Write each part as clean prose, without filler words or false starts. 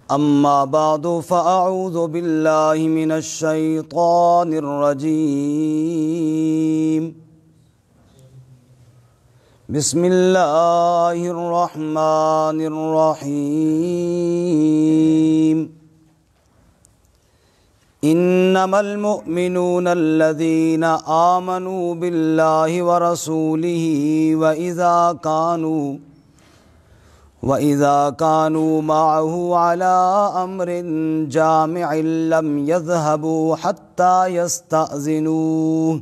أما بعد فأعوذ بالله من الشيطان الرجيم بسم الله الرحمن الرحيم إنما المؤمنون الذين آمنوا بالله ورسوله وإذا كانوا معه على أمر جامع لم يذهبوا حتى يستأذنوه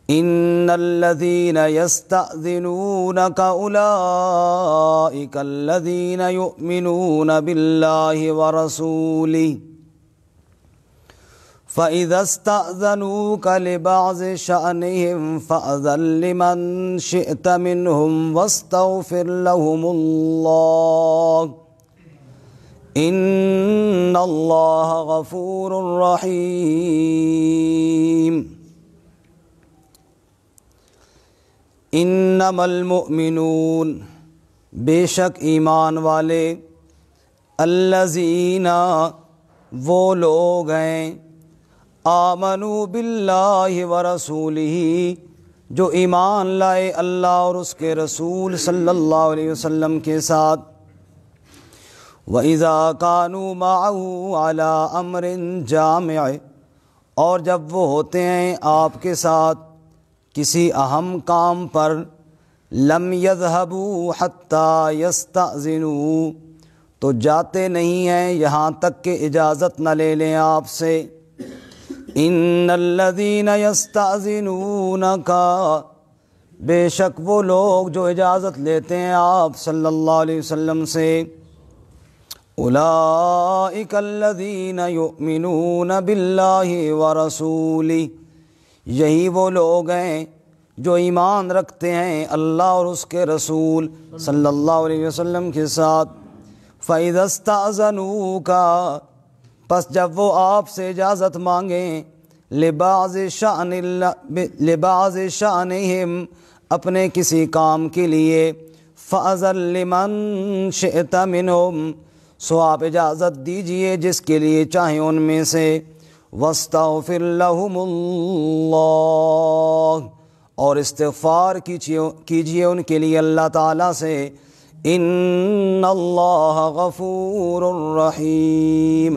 إن الذين يستأذنونك أولئك الذين يؤمنون بالله ورسوله فإذا استأذنوك لبعض شأنهم فأذن لمن شئت منهم واستغفر لهم الله إن الله غفور رحيم انما المؤمنون بے شک ایمان والے الذین وہ لوگ ہیں آمنوا باللہ ورسولہ جو ایمان لائے اللہ اور اس کے رسول صلی اللہ علیہ وسلم کے ساتھ وَإِذَا كَانُوا مَعَهُ عَلَىٰ أَمْرٍ جَامِعٍ اور جب وہ ہوتے ہیں آپ کے ساتھ کسی اہم کام پر لم يذهبوا حتى يستأذنوا تو جاتے نہیں ہیں یہاں تک کہ اجازت نہ لے لیں آپ سے ان الذین یستأذنونک بے شک وہ لوگ جو اجازت لیتے ہیں آپ صلی اللہ علیہ وسلم سے اولئک الذین یؤمنون باللہ ورسولہ یہی وہ لوگ ہیں جو ایمان رکھتے ہیں اللہ اور اس کے رسول صلی اللہ علیہ وسلم کے ساتھ فَإِذَا اسْتَأْذَنُوكَ پس جب وہ آپ سے اجازت مانگیں لبعض شأنہم اپنے کسی کام کے لیے فَأَذَن لِمَن شِئْتَ مِنْهُمْ سو آپ اجازت دیجئے جس کے لیے چاہیں ان میں سے وَاسْتَغْفِرْ لَهُمُ اللَّهُ اور استغفار کیجئے ان کے لیے اللہ تعالیٰ سے ان اللہ غفور الرحیم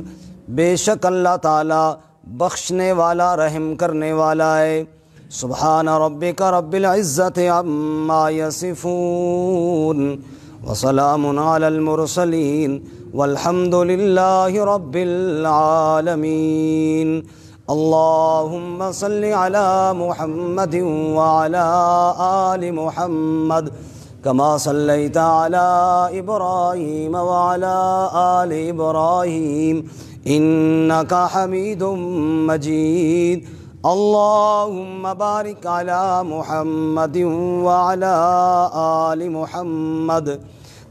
بے شک اللہ تعالیٰ بخشنے والا رحم کرنے والا ہے سبحان ربک رب العزت عما یصفون وسلام علی المرسلین والحمد للہ رب العالمین اللہم صل علی محمد وعلی آل محمد كما صليت على إبراهيم وعلى آل إبراهيم إنك حميد مجيد اللهم بارك على محمد وعلى آل محمد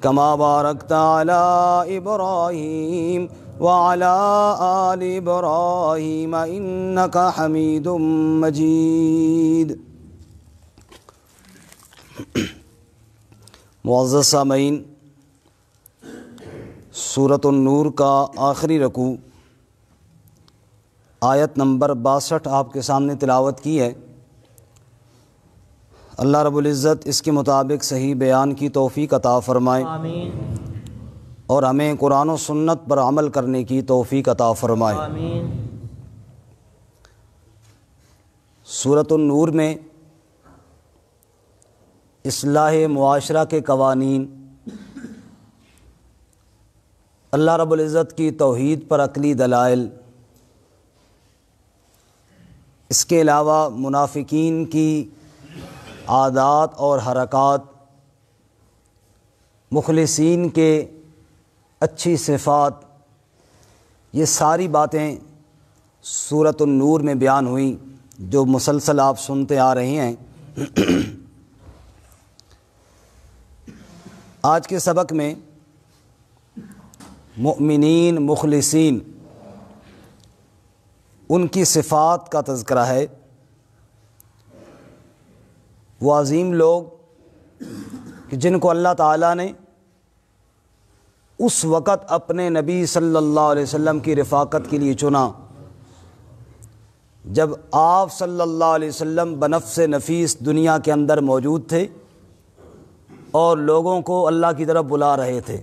كما باركت على إبراهيم وعلى آل إبراهيم إنك حميد مجيد معزز سامعین سورۃ النور کا آخری رکوع آیت نمبر 62 آپ کے سامنے تلاوت کی ہے اللہ رب العزت اس کے مطابق صحیح بیان کی توفیق عطا فرمائے آمین اور ہمیں قرآن و سنت پر عمل کرنے کی توفیق عطا فرمائے آمین سورۃ النور میں اصلاح معاشرہ کے قوانین اللہ رب العزت کی توحید پر عقلی دلائل اس کے علاوہ منافقین کی عادات اور حرکات مخلصین کے اچھی صفات یہ ساری باتیں سورۃ النور میں بیان ہوئیں جو مسلسل آپ سنتے آ رہے ہیں آج کے سبق میں مؤمنین مخلصین ان کی صفات کا تذکرہ ہے وہ عظیم لوگ کہ جن کو اللہ تعالیٰ نے اس وقت اپنے نبی صلی اللہ علیہ وسلم کی رفاقت کے لیے چنا جب آپ صلی اللہ علیہ وسلم بنفس نفیس دنیا کے اندر موجود تھے اور لوگوں کو اللہ کی طرف بلا رہے تھے۔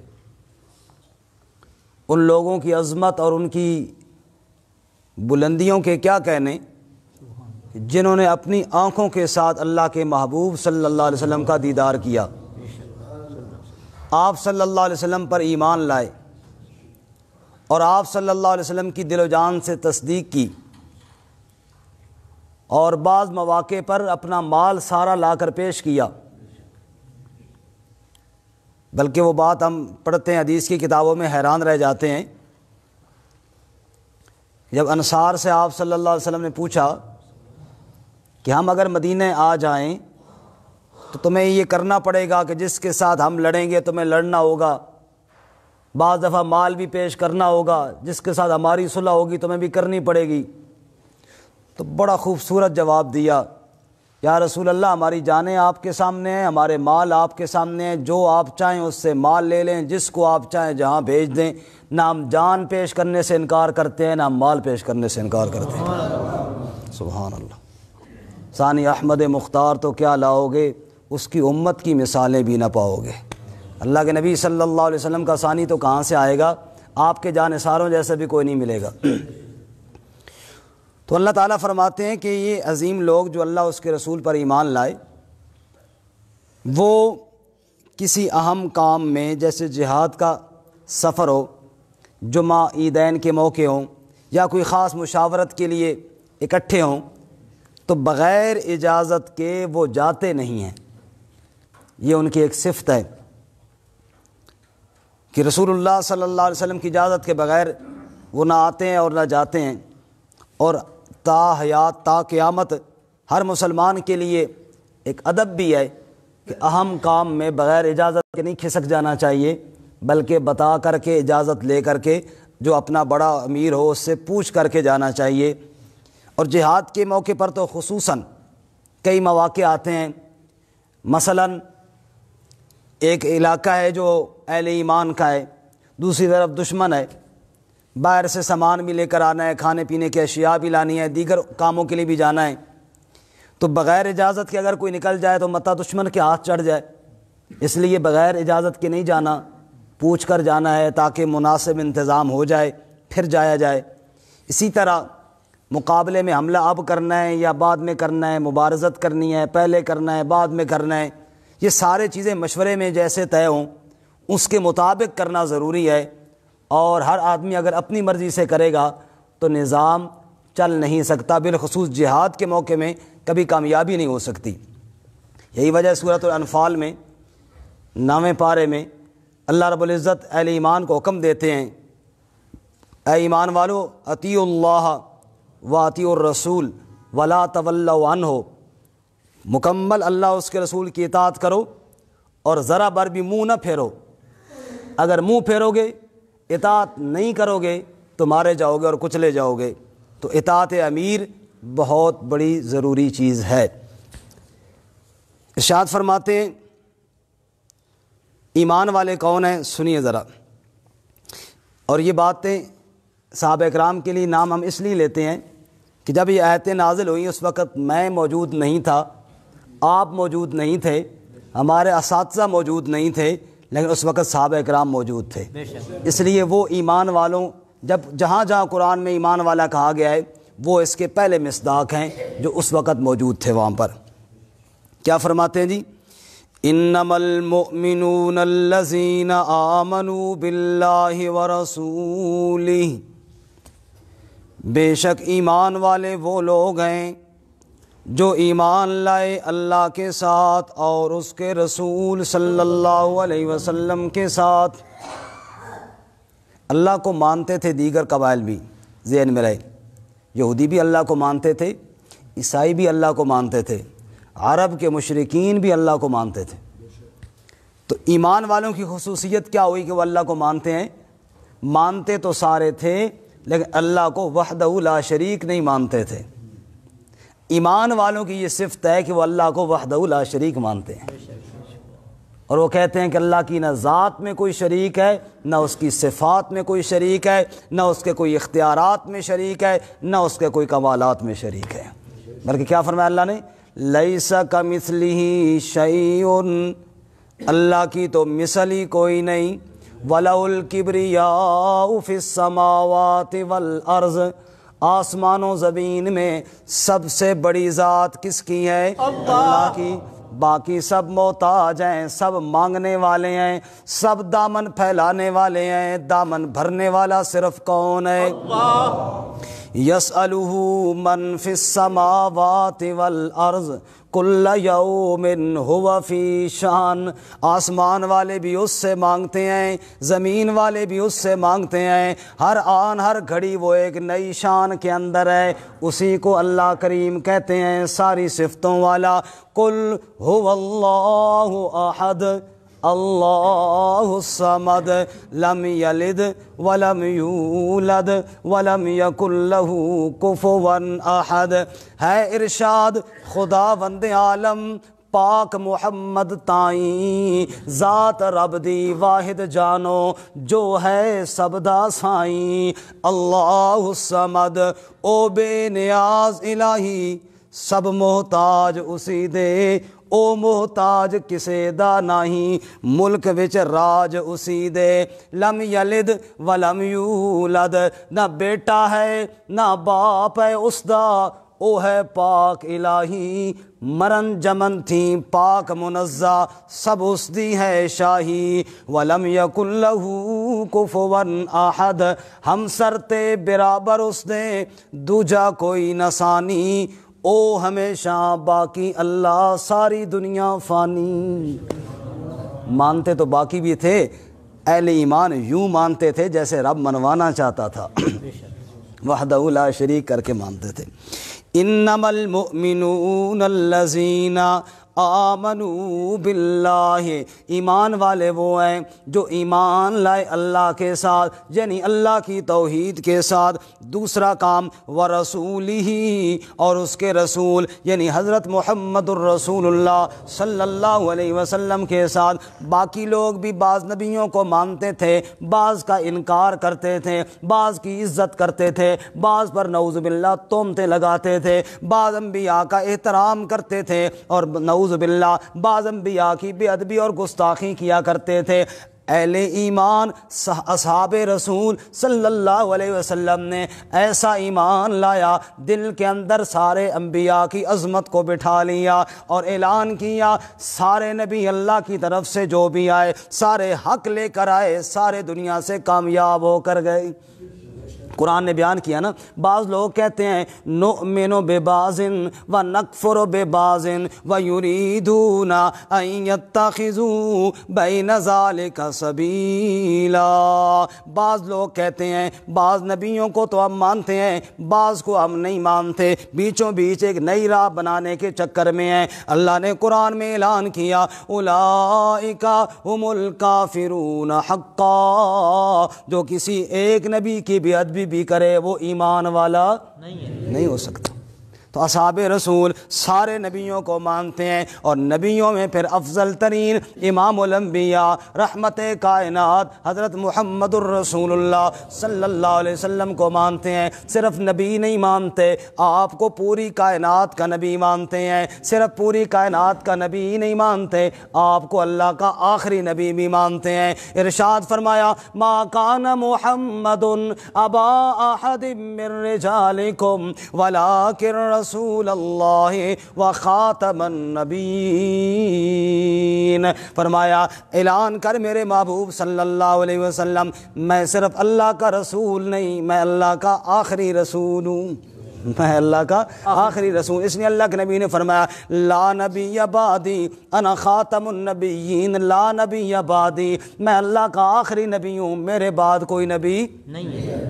ان لوگوں کی عظمت اور ان کی بلندیوں کے کیا کہنے، جنہوں نے اپنی آنکھوں کے ساتھ اللہ کے محبوب صلی اللہ علیہ وسلم کا دیدار کیا، آپ صلی اللہ علیہ وسلم پر ایمان لائے اور آپ صلی اللہ علیہ وسلم کی دل و جان سے تصدیق کی، اور بعض مواقع پر اپنا مال سارا لا کر پیش کیا۔ بلکہ وہ بات ہم پڑھتے ہیں حدیث کی کتابوں میں، حیران رہ جاتے ہیں۔ جب انصار سے آپ صلی اللہ علیہ وسلم نے پوچھا کہ ہم اگر مدینہ آ جائیں تو تمہیں یہ کرنا پڑے گا کہ جس کے ساتھ ہم لڑیں گے تمہیں لڑنا ہوگا، بعض دفعہ مال بھی پیش کرنا ہوگا، جس کے ساتھ ہماری صلح ہوگی تمہیں بھی کرنی پڑے گی۔ تو بڑا خوبصورت جواب دیا، یا رسول اللہ ہماری جانیں آپ کے سامنے ہیں، ہمارے مال آپ کے سامنے ہیں، جو آپ چاہیں اس سے مال لے لیں، جس کو آپ چاہیں جہاں بھیج دیں، نہ ہم جان پیش کرنے سے انکار کرتے ہیں نہ ہم مال پیش کرنے سے انکار کرتے ہیں۔ سبحان اللہ۔ ثانی احمد مختار تو کیا لاؤ گے، اس کی امت کی مثالیں بھی نہ پاؤ گے۔ اللہ کے نبی صلی اللہ علیہ وسلم کا ثانی تو کہاں سے آئے گا، آپ کے جانثاروں جیسا بھی کوئی نہیں ملے گا۔ تو اللہ تعالیٰ فرماتے ہیں کہ یہ عظیم لوگ جو اللہ اس کے رسول پر ایمان لائے، وہ کسی اہم کام میں جیسے جہاد کا سفر ہو، جمعہ عیدین کے موقع ہوں، یا کوئی خاص مشاورت کے لیے اکٹھے ہوں، تو بغیر اجازت کے وہ جاتے نہیں ہیں۔ یہ ان کی ایک صفت ہے کہ رسول اللہ صلی اللہ علیہ وسلم کی اجازت کے بغیر وہ نہ آتے ہیں اور نہ جاتے ہیں۔ اور تا حیات تا قیامت ہر مسلمان کے لیے ایک ادب بھی ہے کہ اہم کام میں بغیر اجازت کے نہیں کھسک جانا چاہیے، بلکہ بتا کر کے اجازت لے کر کے جو اپنا بڑا امیر ہو اس سے پوچھ کر کے جانا چاہیے۔ اور جہاد کے موقع پر تو خصوصاً کئی مواقع آتے ہیں، مثلاً ایک علاقہ ہے جو اہل ایمان کا ہے، دوسری طرف دشمن ہے، باہر سے سامان بھی لے کر آنا ہے، کھانے پینے کی اشیاء بھی لانی ہے، دیگر کاموں کے لیے بھی جانا ہے، تو بغیر اجازت کے اگر کوئی نکل جائے تو متا دشمن کے ہاتھ چڑھ جائے، اس لیے بغیر اجازت کے نہیں جانا، پوچھ کر جانا ہے تاکہ مناسب انتظام ہو جائے پھر جایا جائے۔ اسی طرح مقابلے میں حملہ اب کرنا ہے یا بعد میں کرنا ہے، مبارزت کرنی ہے پہلے کرنا ہے بعد میں کرنا ہے، یہ سارے چیزیں مشورے میں جیسے طے ہوں اس کے مطابق کرنا ضروری ہے۔ اور ہر آدمی اگر اپنی مرضی سے کرے گا تو نظام چل نہیں سکتا، بالخصوص جہاد کے موقع میں کبھی کامیابی نہیں ہو سکتی۔ یہی وجہ سورۃ الانفال میں 9ویں پارے میں اللہ رب العزت اہل ایمان کو حکم دیتے ہیں، اے ایمان والو اطیعوا اللہ واطیعوا الرسول ولا تولوا عنہ، مکمل اللہ اس کے رسول کی اطاعت کرو اور ذرا بر بھی منہ نہ پھیرو۔ اگر منہ پھیرو گے، اطاعت نہیں کرو گے تو مارے جاؤ گے اور کچلے جاؤ گے۔ تو اطاعت امیر بہت بڑی ضروری چیز ہے۔ ارشاد فرماتے ہیں ایمان والے کون ہیں، سنیے ذرا۔ اور یہ باتیں صحابہ اکرام کے لیے نام ہم اس لیے لیتے ہیں کہ جب یہ آیتیں نازل ہوئیں اس وقت میں موجود نہیں تھا، آپ موجود نہیں تھے، ہمارے اساتذہ موجود نہیں تھے، لیکن اس وقت صحابہ اکرام موجود تھے۔ اس لیے وہ ایمان والوں، جب جہاں جہاں قرآن میں ایمان والا کہا گیا ہے وہ اس کے پہلے مصداق ہیں جو اس وقت موجود تھے وہاں پر۔ کیا فرماتے ہیں جی؟ انما المؤمنون الذین آمنوا باللہ ورسولہ، بے شک ایمان والے وہ لوگ ہیں جو ایمان لائے اللہ کے ساتھ اور اس کے رسول صلی اللہ علیہ وسلم کے ساتھ۔ اللہ کو مانتے تھے دیگر قبائل بھی، ذہن میں رہے، یہودی بھی اللہ کو مانتے تھے، عیسائی بھی اللہ کو مانتے تھے، عرب کے مشرکین بھی اللہ کو مانتے تھے۔ تو ایمان والوں کی خصوصیت کیا ہوئی کہ وہ اللہ کو مانتے ہیں؟ مانتے تو سارے تھے لیکن اللہ کو وحدہ لا شریک نہیں مانتے تھے۔ ایمان والوں کی یہ صفت ہے کہ وہ اللہ کو وحدہ لا شریک مانتے ہیں۔ اور وہ کہتے ہیں کہ اللہ کی نہ ذات میں کوئی شریک ہے، نہ اس کی صفات میں کوئی شریک ہے، نہ اس کے کوئی اختیارات میں شریک ہے، نہ اس کے کوئی کمالات میں شریک ہے، بلکہ کیا فرمایا اللہ نے؟ لیس کمثلہ شیء، اللہ کی تو مثل ہی کوئی نہیں، وَلَهُ الْكِبْرِيَاءُ فِي السَّمَاوَاتِ وَالْأَرْضِ، آسمان و زمین میں سب سے بڑی ذات کس کی ہے؟ اللہ کی، باقی سب محتاج ہیں، سب مانگنے والے ہیں، سب دامن پھیلانے والے ہیں، دامن بھرنے والا صرف کون ہے؟ یسألہ من فی السماوات والارض کل یوم ہوا فی شان، آسمان والے بھی اس سے مانگتے ہیں، زمین والے بھی اس سے مانگتے ہیں، ہر آن ہر گھڑی وہ ایک نئی شان کے اندر ہے، اسی کو اللہ کریم کہتے ہیں ساری صفتوں والا۔ قل هو اللہ احد اللہ الصمد لم یلد ولم یولد ولم یکن لہ کفوا احد، ہے ارشاد خداوند عالم پاک محمد تائیں، ذات رب دی واحد جانو جو ہے سب دا سائیں، اللہ الصمد او بے نیاز الہی، سب محتاج اسی دے، او محتاج کسے دا نہیں، ملک وچ راج اسی دے، لم یلد ولم یولد، نہ بیٹا ہے نہ باپ ہے اس دا، او ہے پاک الہی، مرن جمن تھیں پاک منزہ، سب اس دی ہے شاہی، ولم یکن لہ کفوا احد، ہم سرتے برابر اس دے دوجا کوئی نسانی، او ہمیشہ باقی اللہ ساری دنیا فانی۔ مانتے تو باقی بھی تھے، اہل ایمان یوں مانتے تھے جیسے رب منوانا چاہتا تھا، وحدہ لا شریک کر کے مانتے تھے۔ انما المؤمنون الذین آمنوا باللہ، ایمان والے وہ ہیں جو ایمان لائے اللہ کے ساتھ، یعنی اللہ کی توحید کے ساتھ۔ دوسرا کام ورسولہ، اور اس کے رسول یعنی حضرت محمد الرسول اللہ صلی اللہ علیہ وسلم کے ساتھ۔ باقی لوگ بھی بعض نبیوں کو مانتے تھے، بعض کا انکار کرتے تھے، بعض کی عزت کرتے تھے، بعض پر نعوذ باللہ تہمتیں لگاتے تھے، بعض انبیاء کا احترام کرتے تھے، اور نعوذ باللہ بعض انبیاء کی بے ادبی اور گستاخی کیا کرتے تھے۔ اہل ایمان اصحاب رسول صلی اللہ علیہ وسلم نے ایسا ایمان لایا، دل کے اندر سارے انبیاء کی عظمت کو بٹھا لیا اور اعلان کیا سارے نبی اللہ کی طرف سے جو بھی آئے سارے حق لے کر آئے، سارے دنیا سے کامیاب ہو کر گئے۔ قرآن نے بیان کیا نا، بعض لوگ کہتے ہیں نؤمن ببعض ونکفر ببعض ویریدون ان یتخذوا بین ذلک سبیلا، بعض لوگ کہتے ہیں بعض نبیوں کو تو ہم مانتے ہیں، بعض کو ہم نہیں مانتے، بیچوں بیچ ایک نئی راہ بنانے کے چکر میں ہیں۔ اللہ نے قرآن میں اعلان کیا اولئک هم الکافرون حقا، جو کسی ایک نبی کی بے ادبی بھی کرے وہ ایمان والا نہیں ہو سکتا۔ تو اصحاب رسول سارے نبیوں کو مانتے ہیں، اور نبیوں میں پھر افضل ترین امام الانبیاء رحمت کائنات حضرت محمد الرسول اللہ صلی اللہ علیہ وسلم کو مانتے ہیں۔ صرف نبی نہیں مانتے، آپ کو پوری کائنات کا نبی مانتے ہیں، صرف پوری کائنات کا نبی نہیں مانتے، آپ کو اللہ کا آخری نبی بھی مانتے ہیں۔ ارشاد فرمایا ما کان محمد ابا احد من رجالکم ولکن رسول اللہ و خاتم النبیین، فرمایا اعلان کر میرے محبوب صلی اللہ علیہ وسلم میں صرف اللہ کا رسول نہیں، میں اللہ کا آخری رسول ہوں، میں اللہ کا آخری رسول۔ اس لیے اللہ کے نبی نے فرمایا لا نبی بعدی انا خاتم النبیین، لا نبی بعدی، میں اللہ کا آخری نبی ہوں، میرے بعد کوئی نبی نہیں ہے۔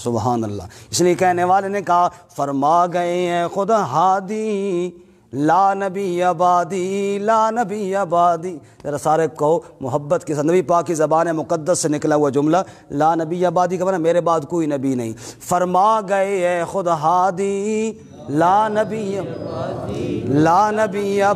سبحان اللہ۔ اس لیے کہنے والے نے کہا فرما گئے ہیں خود ہادی لا نبی آبادی، لا نبی آبادی، ذرا سارے کہو محبت کے ساتھ، نبی پاک کی زبان مقدس سے نکلا ہوا جملہ لا نبی آبادی کا معنی میرے بعد کوئی نبی نہیں۔ فرما گئے ہیں خود ہادی لا نبی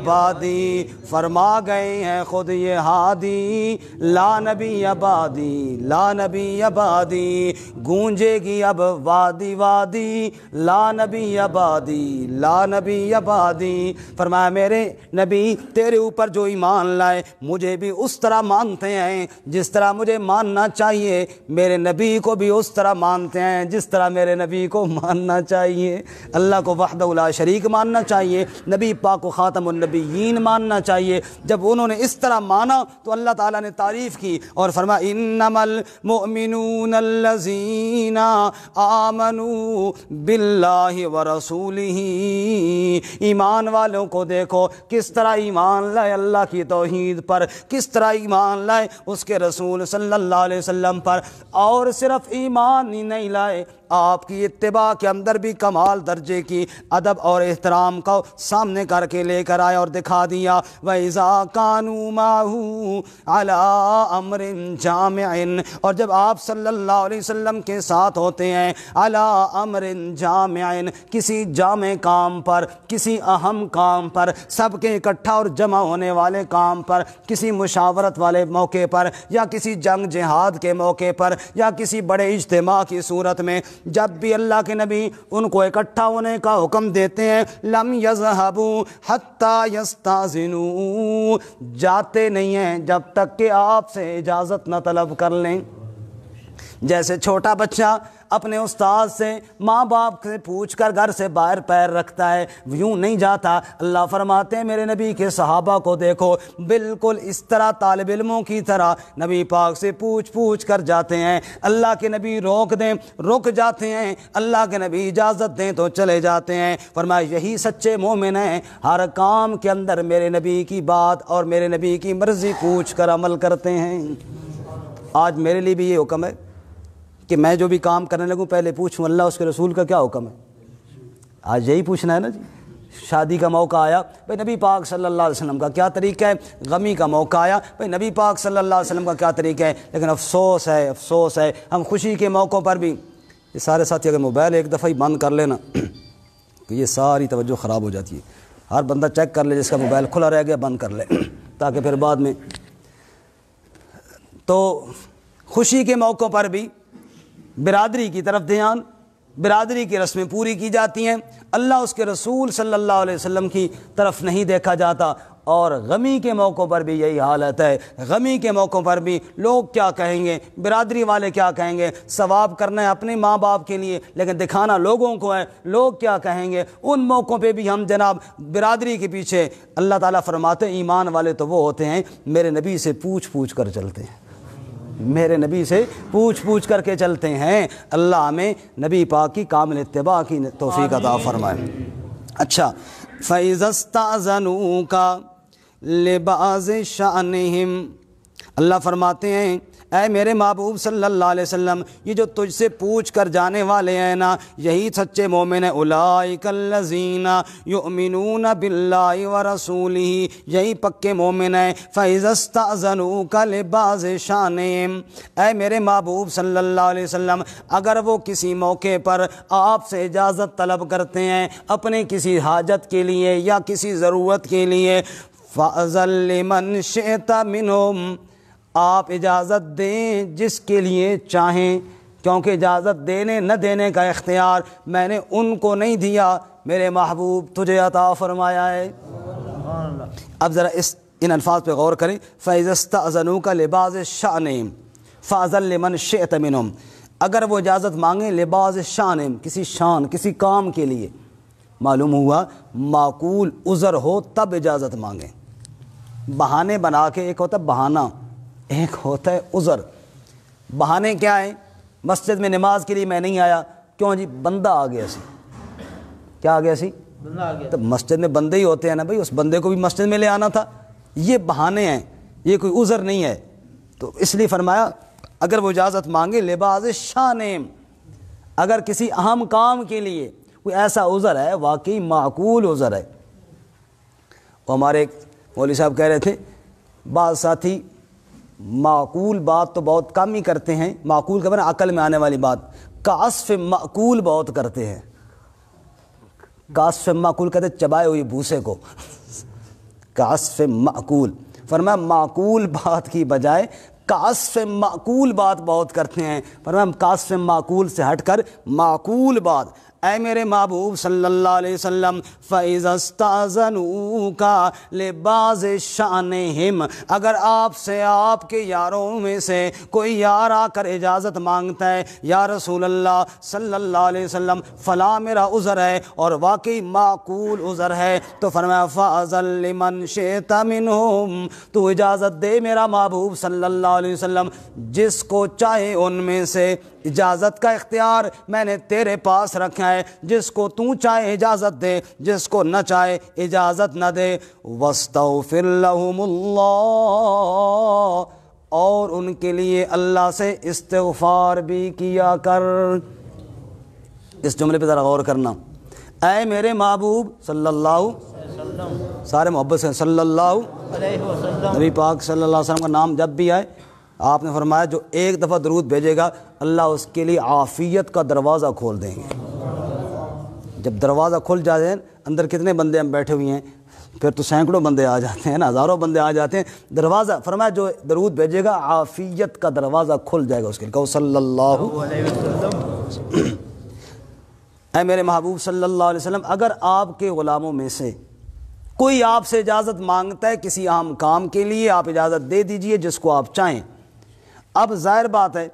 بعدی، فرما گئے ہیں خود یہ ہادی، لا نبی بعدی، لا نبی بعدی، گونجے گی اب وادی وادی، لا نبی بعدی، لا نبی بعدی۔ فرمایا میرے نبی تیرے اوپر جو ایمان لائے مجھے بھی اس طرح مانتے ہیں جس طرح مجھے ماننا چاہیے، میرے نبی کو بھی اس طرح مانتے ہیں جس طرح میرے نبی کو ماننا چاہیے۔ اللہ کو وحدہ لا شریک ماننا چاہیے، نبی پاک کو خاتم النبیین ماننا چاہیے۔ جب انہوں نے اس طرح مانا تو اللہ تعالیٰ نے تعریف کی اور فرمایا انما المؤمنون الذین آمنوا باللہ ورسولہ، ایمان والوں کو دیکھو کس طرح ایمان لائے اللہ کی توحید پر، کس طرح ایمان لائے اس کے رسول صلی اللہ علیہ وسلم پر، اور صرف ایمان ہی نہیں لائے، آپ کی اتباع کے اندر بھی کمال درجے کی ادب اور احترام کو سامنے کر کے لے کر آئے اور دکھا دیا۔ وَإِذَا كَانُوا مَعَهُ عَلَىٰ أَمْرٍ جَامِعٍ، اور جب آپ صلی اللہ علیہ وسلم کے ساتھ ہوتے ہیں عَلَىٰ أَمْرٍ جَامِعٍ، کسی جامع کام پر، کسی اہم کام پر، سب کے اکٹھا اور جمع ہونے والے کام پر، کسی مشاورت والے موقع پر، یا کسی جنگ جہاد کے موقع پر، یا کسی بڑے اجتماع کی صورت میں، جب بھی اللہ کے نبی ان کو اکٹھا ہونے کا حکم دیتے ہیں لم یذهبوا حتی یستاذنوا، جاتے نہیں ہیں جب تک کہ آپ سے اجازت نہ طلب کر لیں۔ جیسے چھوٹا بچہ اپنے استاد سے، ماں باپ سے پوچھ کر گھر سے باہر پیر رکھتا ہے، یوں نہیں جاتا۔ اللہ فرماتے ہیں میرے نبی کے صحابہ کو دیکھو بالکل اس طرح طالب علموں کی طرح نبی پاک سے پوچھ کر جاتے ہیں، اللہ کے نبی روک دیں رک جاتے ہیں، اللہ کے نبی اجازت دیں تو چلے جاتے ہیں۔ فرمایا یہی سچے مومن ہیں، ہر کام کے اندر میرے نبی کی بات اور میرے نبی کی مرضی پوچھ کر عمل کرتے ہیں۔ آج میرے لیے بھی یہ حکم ہے کہ میں جو بھی کام کرنے لگوں پہلے پوچھوں اللہ اس کے رسول کا کیا حکم ہے۔ آج یہی پوچھنا ہے نا جی۔ شادی کا موقع آیا بھائی نبی پاک صلی اللہ علیہ وسلم کا کیا طریقہ ہے، غمی کا موقع آیا بھائی نبی پاک صلی اللہ علیہ وسلم کا کیا طریقہ ہے۔ لیکن افسوس ہے ہم خوشی کے موقعوں پر بھی، یہ سارے ساتھی اگر موبائل ایک دفعہ ہی بند کر لینا تو یہ ساری توجہ خراب ہو جاتی ہے۔ ہر بندہ چیک کر لے جس کا موبائل کھلا رہ گیا بند کر لے تاکہ پھر بعد میں۔ تو خوشی کے موقعوں پر بھی برادری کی طرف دھیان، برادری کی رسمیں پوری کی جاتی ہیں، اللہ اس کے رسول صلی اللہ علیہ وسلم کی طرف نہیں دیکھا جاتا۔ اور غمی کے موقعوں پر بھی یہی حالت ہے، غمی کے موقعوں پر بھی لوگ کیا کہیں گے، برادری والے کیا کہیں گے، ثواب کرنا ہے اپنے ماں باپ کے لیے لیکن دکھانا لوگوں کو ہے، لوگ کیا کہیں گے، ان موقعوں پہ بھی ہم جناب برادری کے پیچھے۔ اللہ تعالیٰ فرماتے ہیں ایمان والے تو وہ ہوتے ہیں میرے نبی سے پوچھ کر چلتے ہیں، میرے نبی سے پوچھ کر کے چلتے ہیں۔ اللہ ہمیں نبی پاک کی کامل اتباع کی توفیق عطا فرمائے۔ اچھا، فَإِذَا اسْتَأْذَنُوكَ لِبَعْضِ شَأْنِهِمْ، اللہ فرماتے ہیں اے میرے محبوب صلی اللہ علیہ وسلم یہ جو تجھ سے پوچھ کر جانے والے ہیں نا یہی سچے مومن ہیں۔ اولئک الذین یؤمنون باللہ ورسولہ، یہی پکے مومن ہیں۔ فَإِذَا اسْتَأْذَنُوكَ لِبَعْضِ شَأْنِهِمْ، اے میرے محبوب صلی اللہ علیہ وسلم اگر وہ کسی موقع پر آپ سے اجازت طلب کرتے ہیں اپنے کسی حاجت کے لیے یا کسی ضرورت کے لیے، فَأْذَن لِمَنْ شِئْتَ مِنْهُمْ، آپ اجازت دیں جس کے لیے چاہیں، کیونکہ اجازت دینے نہ دینے کا اختیار میں نے ان کو نہیں دیا، میرے محبوب تجھے عطا فرمایا ہے۔ اب ذرا ان الفاظ پہ غور کریں، فَإِذَا اسْتَأْذَنُوكَ لِبَعْضِ شَأْنِهِمْ فَأْذَن لِمَنْ شِئْتَ مِنْهُمْ، اگر وہ اجازت مانگیں لبعض شأنہم، کسی شان کسی کام کے لیے، معلوم ہوا معقول عذر ہو تب اجازت مانگیں۔ بہانے بنا کے، ایک ہوتا ہے بہانہ ایک ہوتا ہے عذر۔ بہانے کیا ہیں؟ مسجد میں نماز کے لیے میں نہیں آیا، کیوں جی بندہ آ گیا سی، کیا آ گیا سی؟ بندہ آ گیا۔ تو مسجد میں بندے ہی ہوتے ہیں نا بھائی، اس بندے کو بھی مسجد میں لے آنا تھا، یہ بہانے ہیں، یہ کوئی عذر نہیں ہے۔ تو اس لیے فرمایا اگر وہ اجازت مانگے لبعض شأنہم، اگر کسی اہم کام کے لیے کوئی ایسا عذر ہے واقعی معقول عذر ہے۔ وہ ہمارے ایک مولوی صاحب کہہ رہے تھے بعض ساتھی معقول بات تو بہت کم ہی کرتے ہیں، معقول کا معنی عقل میں آنے والی بات، کعصف معقول بہت کرتے ہیں۔ کاسف معقول کہتے چبائے ہوئی بھوسے کو، کاسف معقول، فرمایا معقول بات کی بجائے کاسف معقول بات بہت کرتے ہیں، فرمایا کاسف معقول سے ہٹ کر معقول بات۔ اے میرے محبوب صلی اللہ علیہ وسلم، فَإِذَا اسْتَأْذَنُوكَ لِبَعْضِ شَأْنِهِمْ، اگر آپ سے آپ کے یاروں میں سے کوئی یار آ کر اجازت مانگتا ہے، یا رسول اللہ صلی اللہ علیہ وسلم فلاں میرا عذر ہے اور واقعی معقول عذر ہے، تو فرمایا فَأَذَن لِمَنْ شِئْتَ مِنْهُمْ، تو اجازت دے میرا محبوب صلی اللہ علیہ وسلم جس کو چاہے ان میں سے، اجازت کا اختیار میں نے تیرے پاس رکھا ہے، جس کو تو چاہے اجازت دے، جس کو نہ چاہے اجازت نہ دے۔ وَاسْتَغْفِرْ لَهُمُ اللَّهُ، اور ان کے لیے اللہ سے استغفار بھی کیا کر۔ اس جملے پہ ذرا غور کرنا، اے میرے محبوب صلی اللہ، سارے محبت سے صلی اللہ علیہ وسلم، نبی پاک صلی اللہ علیہ وسلم کا نام جب بھی آئے آپ نے فرمایا جو ایک دفعہ درود بھیجے گا اللہ اس کے لیے عافیت کا دروازہ کھول دیں گے۔ جب دروازہ کھل جائے، اندر کتنے بندے ہم بیٹھے ہوئے ہیں، پھر تو سینکڑوں بندے آ جاتے ہیں نا، ہزاروں بندے آ جاتے ہیں، دروازہ فرمایا جو درود بھیجے گا عافیت کا دروازہ کھل جائے گا اس کے لیے، کہو صلی اللہ علیہ وسلم۔ اے میرے محبوب صلی اللہ علیہ وسلم، اگر آپ کے غلاموں میں سے کوئی آپ سے اجازت مانگتا ہے کسی اہم کام کے لیے، آپ اجازت دے دیجئے جس کو آپ چاہیں۔ اب ظاہر بات ہے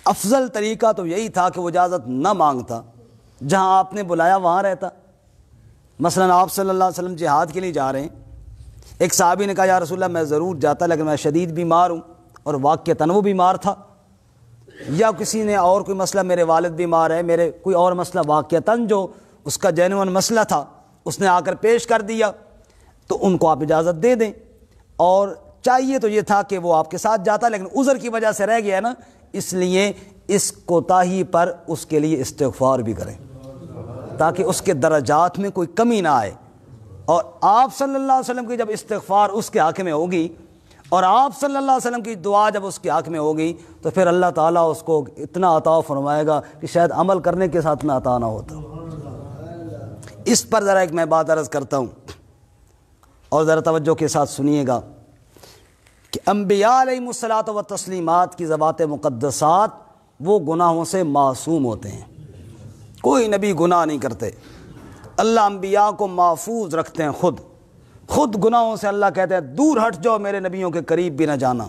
افضل طریقہ تو یہی تھا کہ وہ اجازت نہ مانگتا، جہاں آپ نے بلایا وہاں رہتا۔ مثلا آپ صلی اللہ علیہ وسلم جہاد کے لیے جا رہے ہیں، ایک صحابی نے کہا یا رسول اللہ میں ضرور جاتا لیکن میں شدید بیمار ہوں، اور واقعتاً وہ بیمار تھا، یا کسی نے اور کوئی مسئلہ، میرے والد بیمار ہے، میرے کوئی اور مسئلہ واقعتاً جو اس کا جینوئن مسئلہ تھا اس نے آ کر پیش کر دیا، تو ان کو آپ اجازت دے دیں۔ اور چاہیے تو یہ تھا کہ وہ آپ کے ساتھ جاتا، لیکن عذر کی وجہ سے رہ گیا نا، اس لیے اس کوتاہی پر اس کے لیے استغفار بھی کریں تاکہ اس کے درجات میں کوئی کمی نہ آئے۔ اور آپ صلی اللہ علیہ وسلم کی جب استغفار اس کے حق میں ہوگی اور آپ صلی اللہ علیہ وسلم کی دعا جب اس کے حق میں ہوگی تو پھر اللہ تعالیٰ اس کو اتنا عطا فرمائے گا کہ شاید عمل کرنے کے ساتھ میں عطا نہ ہوتا۔ اس پر ذرا ایک میں بات عرض کرتا ہوں اور ذرا توجہ کے ساتھ سنیے گا کہ انبیاء علیہم الصلاۃ والتسلیمات کی ذوات مقدسات وہ گناہوں سے معصوم ہوتے ہیں، کوئی نبی گناہ نہیں کرتے، اللہ انبیاء کو محفوظ رکھتے ہیں، خود گناہوں سے اللہ کہتے ہیں دور ہٹ جاؤ، میرے نبیوں کے قریب بھی نہ جانا۔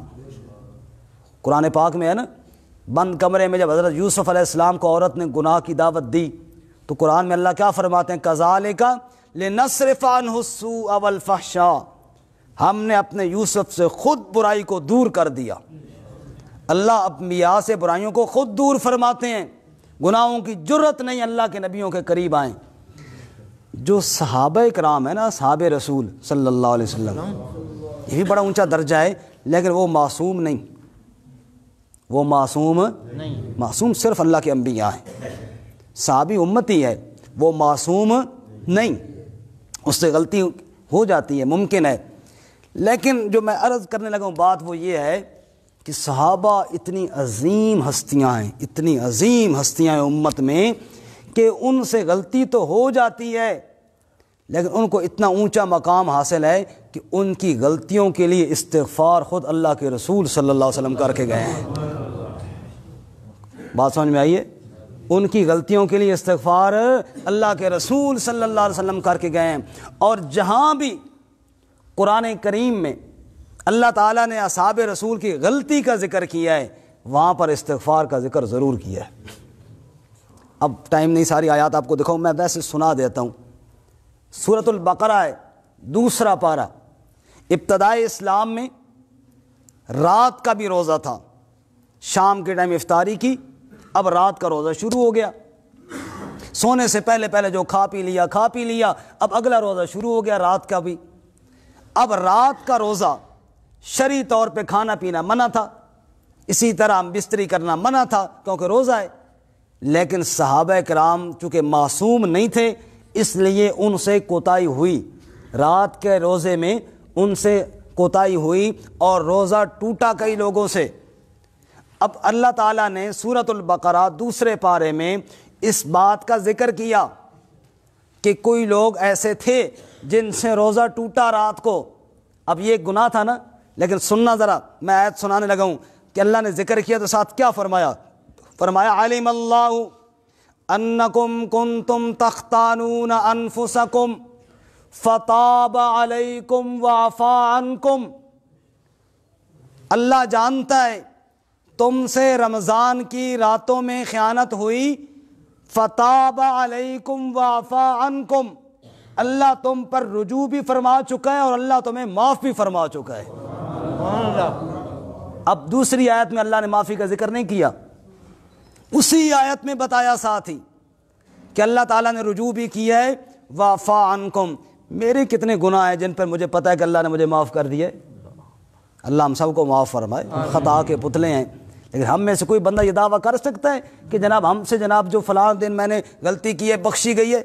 قرآن پاک میں ہے نا، بند کمرے میں جب حضرت یوسف علیہ السلام کو عورت نے گناہ کی دعوت دی تو قرآن میں اللہ کیا فرماتے ہیں، کذالک لنصرف عنہ السوء والفحشاء، ہم نے اپنے یوسف سے خود برائی کو دور کر دیا۔ اللہ انبیاء سے برائیوں کو خود دور فرماتے ہیں، گناہوں کی جرت نہیں اللہ کے نبیوں کے قریب آئیں۔ جو صحابہ کرام ہیں نا، صحاب رسول صلی اللہ علیہ وسلم، یہ بھی بڑا اونچا درجہ ہے، لیکن وہ معصوم نہیں، وہ معصوم نہیں، معصوم صرف اللہ کے انبیاء ہیں، صحابی امتی ہے، وہ معصوم نہیں، اس سے غلطی ہو جاتی ہے، ممکن ہے۔ لیکن جو میں عرض کرنے لگا ہوں بات وہ یہ ہے کہ صحابہ اتنی عظیم ہستیاں ہیں، اتنی عظیم ہستیاں ہیں امت میں کہ ان سے غلطی تو ہو جاتی ہے لیکن ان کو اتنا اونچا مقام حاصل ہے کہ ان کی غلطیوں کے لیے استغفار خود اللہ کے رسول صلی اللہ علیہ وسلم کر کے گئے ہیں۔ بات سمجھ میں آئیے، ان کی غلطیوں کے لیے استغفار اللہ کے رسول صلی اللہ علیہ وسلم کر کے گئے ہیں۔ اور جہاں بھی قرآن کریم میں اللہ تعالیٰ نے اصحاب رسول کی غلطی کا ذکر کیا ہے وہاں پر استغفار کا ذکر ضرور کیا ہے۔ اب ٹائم نہیں ساری آیات آپ کو دکھاؤں، میں ویسے سنا دیتا ہوں۔ سورۃ البقرہ ہے، 2 پارہ۔ ابتدائے اسلام میں رات کا بھی روزہ تھا، شام کے ٹائم افطاری کی، اب رات کا روزہ شروع ہو گیا، سونے سے پہلے جو کھا پی لیا، اب اگلا روزہ شروع ہو گیا رات کا بھی۔ اب رات کا روزہ شرعی طور پہ کھانا پینا منع تھا، اسی طرح بستری کرنا منع تھا کیونکہ روزہ ہے، لیکن صحابہ کرام چونکہ معصوم نہیں تھے اس لیے ان سے کوتاہی ہوئی، رات کے روزے میں ان سے کوتاہی ہوئی اور روزہ ٹوٹا کئی لوگوں سے۔ اب اللہ تعالیٰ نے سورۃ البقرہ 2 پارے میں اس بات کا ذکر کیا کہ کوئی لوگ ایسے تھے جن سے روزہ ٹوٹا رات کو. اب یہ ایک گناہ تھا نا, لیکن سننا ذرا, میں آیت سنانے لگا ہوں کہ اللہ نے ذکر کیا تو ساتھ کیا فرمایا. فرمایا علم اللہ انکم کنتم تختانون انفسکم فتاب علیکم وعفا عنکم. اللہ جانتا ہے تم سے رمضان کی راتوں میں خیانت ہوئی, فتاب علیکم وعفا عنکم, اللہ تم پر رجوع بھی فرما چکا ہے اور اللہ تمہیں معاف بھی فرما چکا ہے. اب دوسری آیت میں اللہ نے معافی کا ذکر نہیں کیا, اسی آیت میں بتایا ساتھ ہی کہ اللہ تعالیٰ نے رجوع بھی کیا ہے, وعفا عنکم. میرے کتنے گناہ ہیں جن پر مجھے پتہ ہے کہ اللہ نے مجھے معاف کر دیے. اللہ ہم سب کو معاف فرمائے, خطا کے پتلے ہیں. لیکن ہم میں سے کوئی بندہ یہ دعویٰ کر سکتا ہے کہ جناب ہم سے جناب جو فلاں دن میں نے غلطی کی ہے بخشی گئی ہے,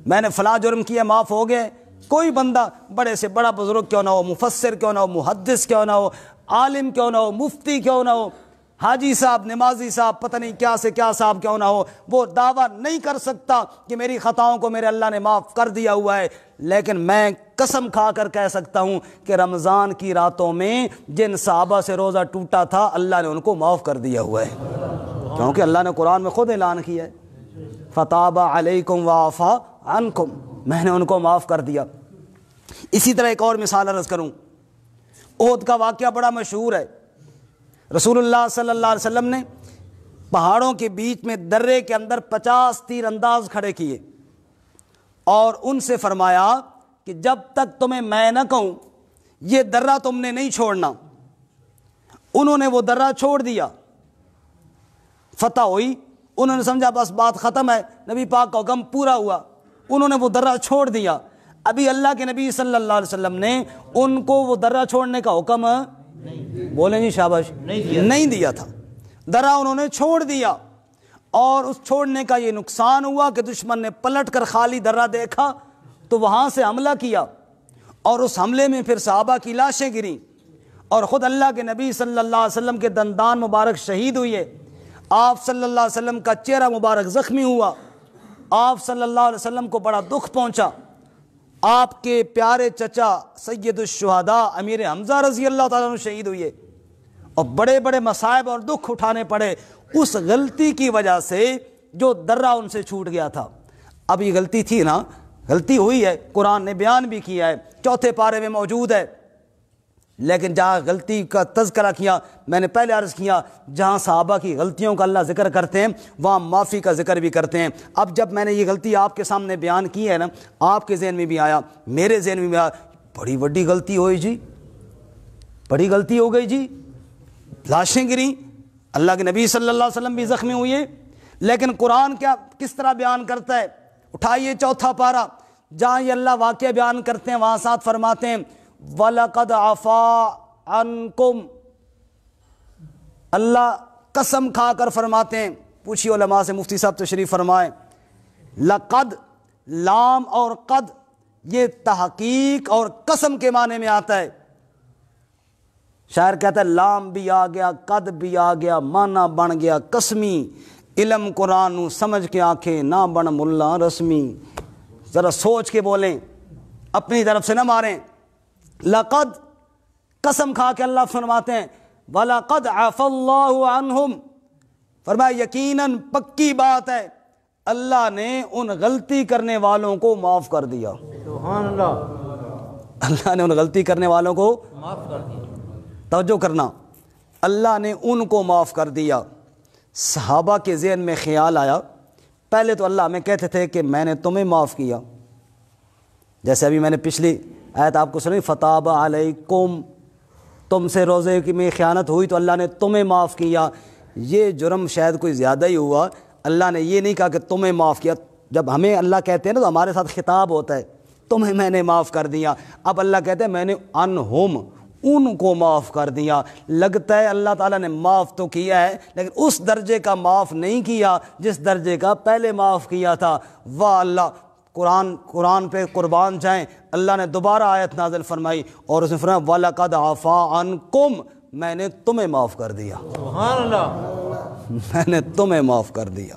میں نے فلاں جرم کیا معاف ہو گئے؟ کوئی بندہ بڑے سے بڑا بزرگ کیوں نہ ہو, مفسر کیوں نہ ہو, محدث کیوں نہ ہو, عالم کیوں نہ ہو, مفتی کیوں نہ ہو, حاجی صاحب, نمازی صاحب, پتہ نہیں کیا سے کیا صاحب کیوں نہ ہو, وہ دعویٰ نہیں کر سکتا کہ میری خطاؤں کو میرے اللہ نے معاف کر دیا ہوا ہے. لیکن میں قسم کھا کر کہہ سکتا ہوں کہ رمضان کی راتوں میں جن صحابہ سے روزہ ٹوٹا تھا اللہ نے ان کو معاف کر دیا ہوا ہے, کیونکہ اللہ نے قرآن میں خود اعلان کیا ہے فتاب علیکم وعفا عنکم, میں نے ان کو معاف کر دیا. اسی طرح ایک اور مثال عرض کروں, احد کا واقعہ بڑا مشہور ہے. رسول اللہ صلی اللہ علیہ وسلم نے پہاڑوں کے بیچ میں درے کے اندر 50 تیر انداز کھڑے کیے اور ان سے فرمایا کہ جب تک تمہیں میں نہ کہوں یہ درہ تم نے نہیں چھوڑنا. انہوں نے وہ درہ چھوڑ دیا, فتح ہوئی, انہوں نے سمجھا بس بات ختم ہے, نبی پاک کا حکم پورا ہوا, انہوں نے وہ درہ چھوڑ دیا. ابھی اللہ کے نبی صلی اللہ علیہ وسلم نے ان کو وہ درہ چھوڑنے کا حکم بولیں جی شاباش نہیں دیا تھا. درہ انہوں نے چھوڑ دیا اور اس چھوڑنے کا یہ نقصان ہوا کہ دشمن نے پلٹ کر خالی درہ دیکھا تو وہاں سے حملہ کیا اور اس حملے میں پھر صحابہ کی لاشیں گریں اور خود اللہ کے نبی صلی اللہ علیہ وسلم کے دندان مبارک شہید ہوئے. آپ صلی اللہ علیہ وسلم کا چہرہ مبارک زخمی ہوا, آپ صلی اللہ علیہ وسلم کو بڑا دکھ پہنچا. آپ کے پیارے چچا سید الشہداء امیر حمزہ رضی اللہ تعالیٰ عنہ شہید ہوئے اور بڑے بڑے مصائب اور دکھ اٹھانے پڑے اس غلطی کی وجہ سے جو درہ ان سے چھوٹ گیا تھا. اب یہ غلطی تھی نا, غلطی ہوئی ہے, قرآن نے بیان بھی کیا ہے, 4 پارے میں موجود ہے. لیکن جہاں غلطی کا تذکرہ کیا, میں نے پہلے عرض کیا, جہاں صحابہ کی غلطیوں کا اللہ ذکر کرتے ہیں وہاں معافی کا ذکر بھی کرتے ہیں. اب جب میں نے یہ غلطی آپ کے سامنے بیان کی ہے نا, آپ کے ذہن میں بھی آیا, میرے ذہن میں بھی آیا, بڑی بڑی غلطی ہوئی جی, بڑی غلطی ہو گئی جی, لاشیں گریں, اللہ کے نبی صلی اللہ علیہ وسلم بھی زخمی ہوئے. لیکن قرآن کیا کس طرح بیان کرتا ہے؟ اٹھائیے 4 پارہ, جہاں یہ اللہ واقعہ بیان کرتے ہیں وہاں ساتھ فرماتے ہیں وَلَقَدْ عَفَا عَنْكُمْ. اللہ قسم کھا کر فرماتے ہیں, پوچھیے علماء سے, مفتی صاحب تشریف فرمائیں, لقد, لام اور قد یہ تحقیق اور قسم کے معنی میں آتا ہے. شاعر کہتا ہے لام بھی آ گیا, قد بھی آ گیا, معنی بن گیا قسمی, علم قرآن نو سمجھ کے آنکھیں نہ بن ملا رسمی. ذرا سوچ کے بولیں, اپنی طرف سے نہ ماریں. لقد, قسم کھا کے اللہ فرماتے ہیں وَلَقَدْ عَفَا اللَّهُ عَنْهُمْ, فرمایا یقیناً پکی بات ہے اللہ نے ان غلطی کرنے والوں کو معاف کر دیا. سبحان اللہ, اللہ نے ان غلطی کرنے والوں کو معاف کر دیا. توجہ کرنا, اللہ نے ان کو معاف کر دیا. صحابہ کے ذہن میں خیال آیا, پہلے تو اللہ ہمیں کہتے تھے کہ میں نے تمہیں معاف کیا, جیسے ابھی میں نے پچھلی آیت آپ کو سنی فتاب علیکم, تم سے روزے میں خیانت ہوئی تو اللہ نے تمہیں معاف کیا. یہ جرم شاید کوئی زیادہ ہی ہوا, اللہ نے یہ نہیں کہا کہ تمہیں معاف کیا. جب ہمیں اللہ کہتے ہیں نا تو ہمارے ساتھ خطاب ہوتا ہے, تمہیں میں نے معاف کر دیا. اب اللہ کہتے ہیں میں نے انہم, ان کو معاف کر دیا. لگتا ہے اللہ تعالیٰ نے معاف تو کیا ہے لیکن اس درجے کا معاف نہیں کیا جس درجے کا پہلے معاف کیا تھا. واہ اللہ, قرآن پہ قربان جائیں, اللہ نے دوبارہ آیت نازل فرمائی اور اس نے فرمایا وَلَقَدْ عَفَا عَنْكُمْ, میں نے تمہیں معاف کر دیا. سبحان اللہ, میں نے تمہیں معاف کر دیا.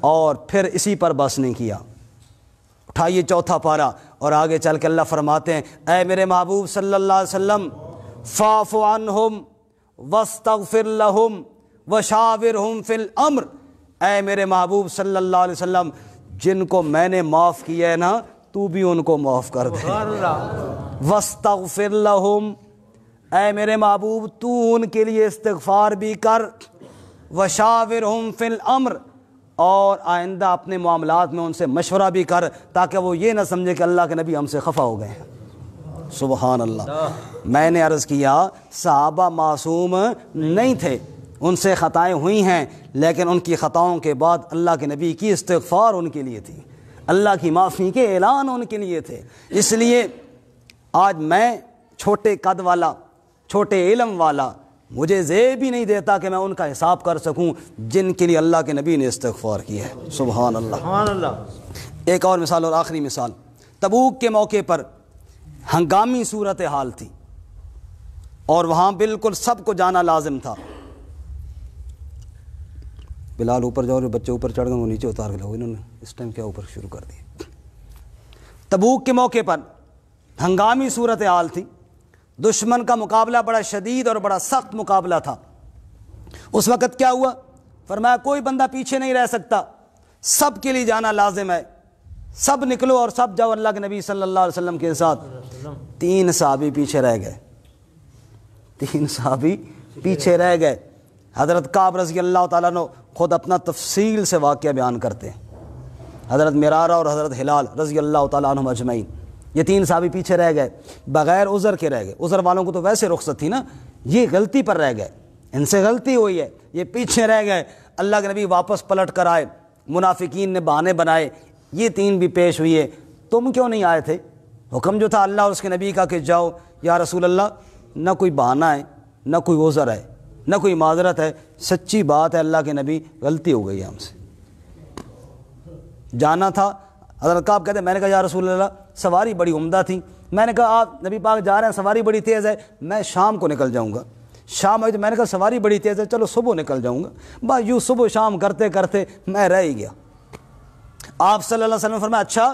اور پھر اسی پر بس نہیں کیا, اٹھائیے چوتھا پارہ، اور آگے چل کے اللہ فرماتے ہیں اے میرے محبوب صلی اللہ علیہ وسلم فاعف عنہم واستغفر لہم وشاورہم فی الامر، اے میرے محبوب صلی اللہ علیہ وسلم جن کو میں نے معاف کیا ہے نا تو بھی ان کو معاف کر دے، واستغفر لہم، اے میرے محبوب تو ان کے لیے استغفار بھی کر، وشاورہم فی الامر، اور آئندہ اپنے معاملات میں ان سے مشورہ بھی کر، تاکہ وہ یہ نہ سمجھے کہ اللہ کے نبی ہم سے خفا ہو گئے ہیں۔ سبحان اللہ۔ میں نے عرض کیا صحابہ معصوم نہیں تھے، ان سے خطائیں ہوئی ہیں، لیکن ان کی خطاؤں کے بعد اللہ کے نبی کی استغفار ان کے لیے تھی، اللہ کی معافی کے اعلان ان کے لیے تھے۔ اس لیے آج میں چھوٹے قد والا، چھوٹے علم والا، مجھے زیب بھی نہیں دیتا کہ میں ان کا حساب کر سکوں جن کے لیے اللہ کے نبی نے استغفار کی ہے۔ سبحان اللہ، سبحان اللہ۔ ایک اور مثال، اور آخری مثال، تبوک کے موقع پر ہنگامی صورتحال تھی اور وہاں بالکل سب کو جانا لازم تھا۔ بلال اوپر جاؤ، بچے اوپر چڑھ گئے، وہ نیچے اتار کے لاؤ، انہوں نے اس ٹائم کیا اوپر شروع کر دیا۔ تبوک کے موقع پر ہنگامی صورتحال تھی، دشمن کا مقابلہ بڑا شدید اور بڑا سخت مقابلہ تھا۔ اس وقت کیا ہوا؟ فرمایا کوئی بندہ پیچھے نہیں رہ سکتا، سب کے لیے جانا لازم ہے، سب نکلو اور سب جاؤ اللہ کے نبی صلی اللہ علیہ وسلم کے ساتھ۔ 3 صحابی پیچھے رہ گئے، 3 صحابی پیچھے رہ گئے۔ حضرت کعب رضی اللہ تعالیٰ عنہ خود اپنا تفصیل سے واقعہ بیان کرتے ہیں، حضرت مرارہ اور حضرت ہلال رضی اللہ تعالیٰ عنہم اجمعین، یہ 3 صحابی پیچھے رہ گئے، بغیر عذر کے رہ گئے۔ عذر والوں کو تو ویسے رخصت تھی نا، یہ غلطی پر رہ گئے، ان سے غلطی ہوئی ہے، یہ پیچھے رہ گئے۔ اللہ کے نبی واپس پلٹ کر آئے، منافقین نے بہانے بنائے، یہ 3 بھی پیش ہوئی ہے، تم کیوں نہیں آئے تھے؟ حکم جو تھا اللہ اور اس کے نبی کا کہ جاؤ۔ یا رسول اللہ نہ کوئی بہانہ ہے، نہ کوئی عذر ہے، نہ کوئی معذرت ہے، سچی بات ہے اللہ کے نبی غلطی ہو گئی ہے ہم سے، جانا تھا۔ حضرت کعب کہتے ہیں میں نے کہا یا رسول اللہ سواری بڑی عمدہ تھی، میں نے کہا آپ نبی پاک جا رہے ہیں، سواری بڑی تیز ہے، میں شام کو نکل جاؤں گا۔ شام آئی تو میں نے کہا سواری بڑی تیز ہے، چلو صبح نکل جاؤں گا۔ بس یوں صبح شام کرتے کرتے میں رہ ہی گیا۔ آپ صلی اللہ علیہ وسلم نے فرمایا اچھا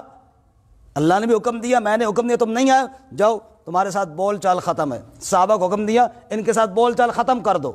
اللہ نے بھی حکم دیا، میں نے حکم دیا، تم نہیں آئے، جاؤ تمہارے ساتھ بول چال ختم ہے۔ صحابہ کو حکم دیا ان کے ساتھ بول چال ختم کر دو،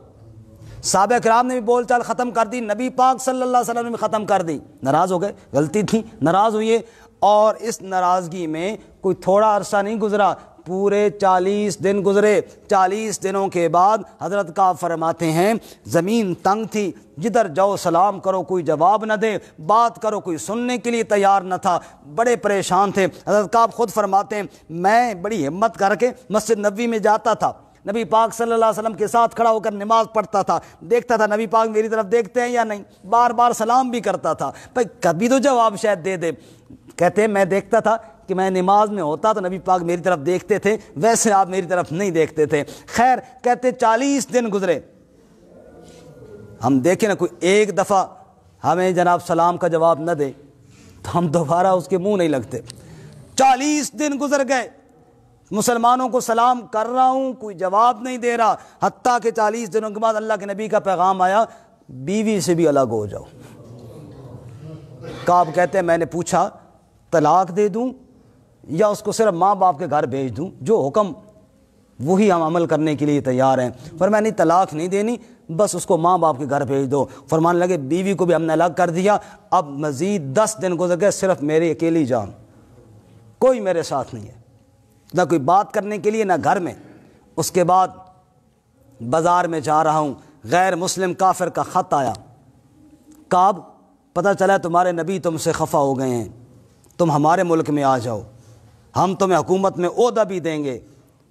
صحابہ کرام نے بھی بول چال ختم کر دی، نبی پاک صلی اللہ علیہ وسلم نے بھی ختم کر دی۔ ناراض ہو گئے، غلطی تھی، ناراض ہوئے، اور اس ناراضگی میں کوئی تھوڑا عرصہ نہیں گزرا، پورے 40 دن گزرے۔ 40 دنوں کے بعد حضرت کعب فرماتے ہیں زمین تنگ تھی، جدھر جاؤ سلام کرو کوئی جواب نہ دے، بات کرو کوئی سننے کے لیے تیار نہ تھا، بڑے پریشان تھے۔ حضرت کعب خود فرماتے ہیں میں بڑی ہمت کر کے مسجد نبوی میں جاتا تھا، نبی پاک صلی اللہ علیہ وسلم کے ساتھ کھڑا ہو کر نماز پڑھتا تھا، دیکھتا تھا نبی پاک میری طرف دیکھتے ہیں یا نہیں، بار بار سلام بھی کرتا تھا، بھائی کبھی تو جواب شاید دے دے۔ کہتے ہیں میں دیکھتا تھا کہ میں نماز میں ہوتا تو نبی پاک میری طرف دیکھتے تھے، ویسے آپ میری طرف نہیں دیکھتے تھے۔ خیر کہتے 40 دن گزرے، ہم دیکھیں نا کوئی ایک دفعہ ہمیں جناب سلام کا جواب نہ دے تو ہم دوبارہ اس کے منہ نہیں لگتے۔ 40 دن گزر گئے، مسلمانوں کو سلام کر رہا ہوں، کوئی جواب نہیں دے رہا، حتیٰ کہ 40 دنوں کے بعد اللہ کے نبی کا پیغام آیا بیوی سے بھی الگ ہو جاؤ۔ کعب کہتے ہیں میں نے پوچھا طلاق دے دوں یا اس کو صرف ماں باپ کے گھر بھیج دوں، جو حکم وہی ہم عمل کرنے کے لیے تیار ہیں۔ فرمایا نہیں طلاق نہیں دینی، بس اس کو ماں باپ کے گھر بھیج دو۔ فرمانے لگے بیوی کو بھی ہم نے الگ کر دیا، اب مزید 10 دن گزر گئے، صرف میری اکیلی جان، کوئی میرے ساتھ نہیں ہے، نہ کوئی بات کرنے کے لیے نہ گھر میں۔ اس کے بعد بازار میں جا رہا ہوں، غیر مسلم کافر کا خط آیا، کعب پتہ چلا تمہارے نبی تم سے خفا ہو گئے ہیں، تم ہمارے ملک میں آ جاؤ، ہم تمہیں حکومت میں عہدہ بھی دیں گے،